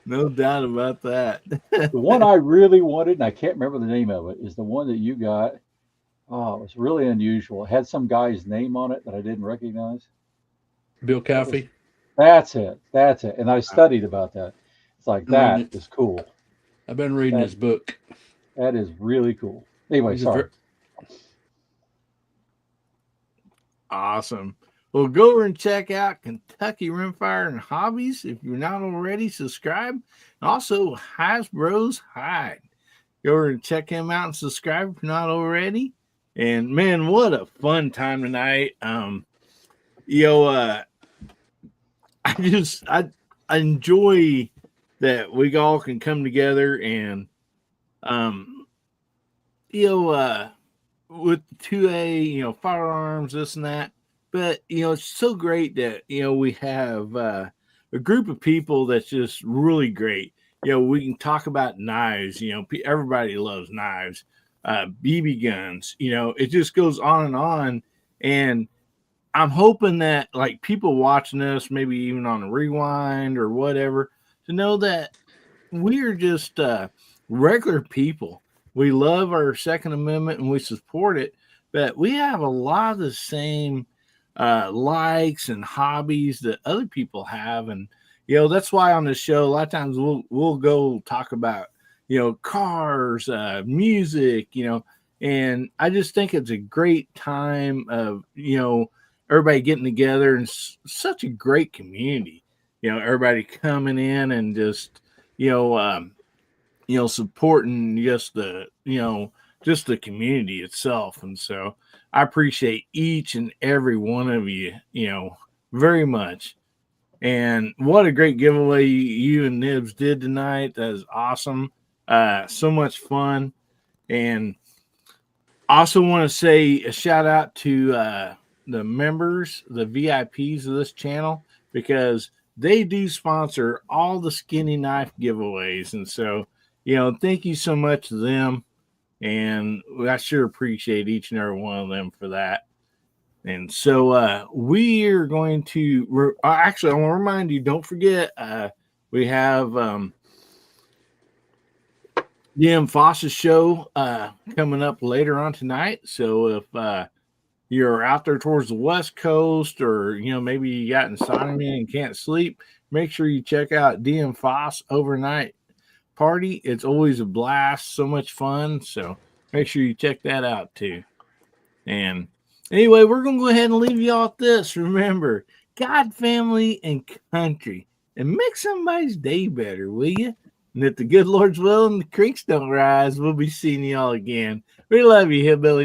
No doubt about that. The one I really wanted, and I can't remember the name of it, is the one that you got. Oh, it was really unusual. It had some guy's name on it that I didn't recognize. Bill Coffey. That's it. And I studied about that. It's like, that is cool. I've been reading his book. That is really cool. Anyway, sorry. Awesome. Well, go over and check out Kentucky Rimfire and Hobbies. If you're not already, subscribe. And also, Hasbro's Hide. Go over and check him out and subscribe if you're not already. And man, what a fun time tonight. I enjoy that we all can come together and with the 2A, firearms, this and that. But, it's so great that, we have a group of people that's just really great. We can talk about knives. Everybody loves knives, BB guns. It just goes on and on. And I'm hoping that, like, people watching us, maybe even on a rewind or whatever, to know that we're just regular people. We love our Second Amendment and we support it, but we have a lot of the same likes and hobbies that other people have. And, you know, that's why on the show, a lot of times we'll go talk about, you know, cars, music, you know, and I just think it's a great time of, you know, everybody getting together and such a great community, you know, everybody coming in and just, you know, supporting just just the community itself. And so I appreciate each and every one of you, you know, very much. And what a great giveaway you and Nibs did tonight. That is awesome. So much fun. And also want to say a shout out to the members, the VIPs of this channel, because they do sponsor all the skinny knife giveaways. And so, you know, thank you so much to them. And I sure appreciate each and every one of them for that. And so we are going to actually, I want to remind you, don't forget, we have DM Foss's show coming up later on tonight. So if you're out there towards the West Coast, or, you know, maybe you got insomnia and can't sleep, make sure you check out DM Foss overnight party. It's always a blast, so much fun. So make sure you check that out too. And anyway, we're going to go ahead and leave you all with this. Remember, God, family, and country, and make somebody's day better, will you? And if the good Lord's will and the creeks don't rise, we'll be seeing you all again. We love you, Hillbilly.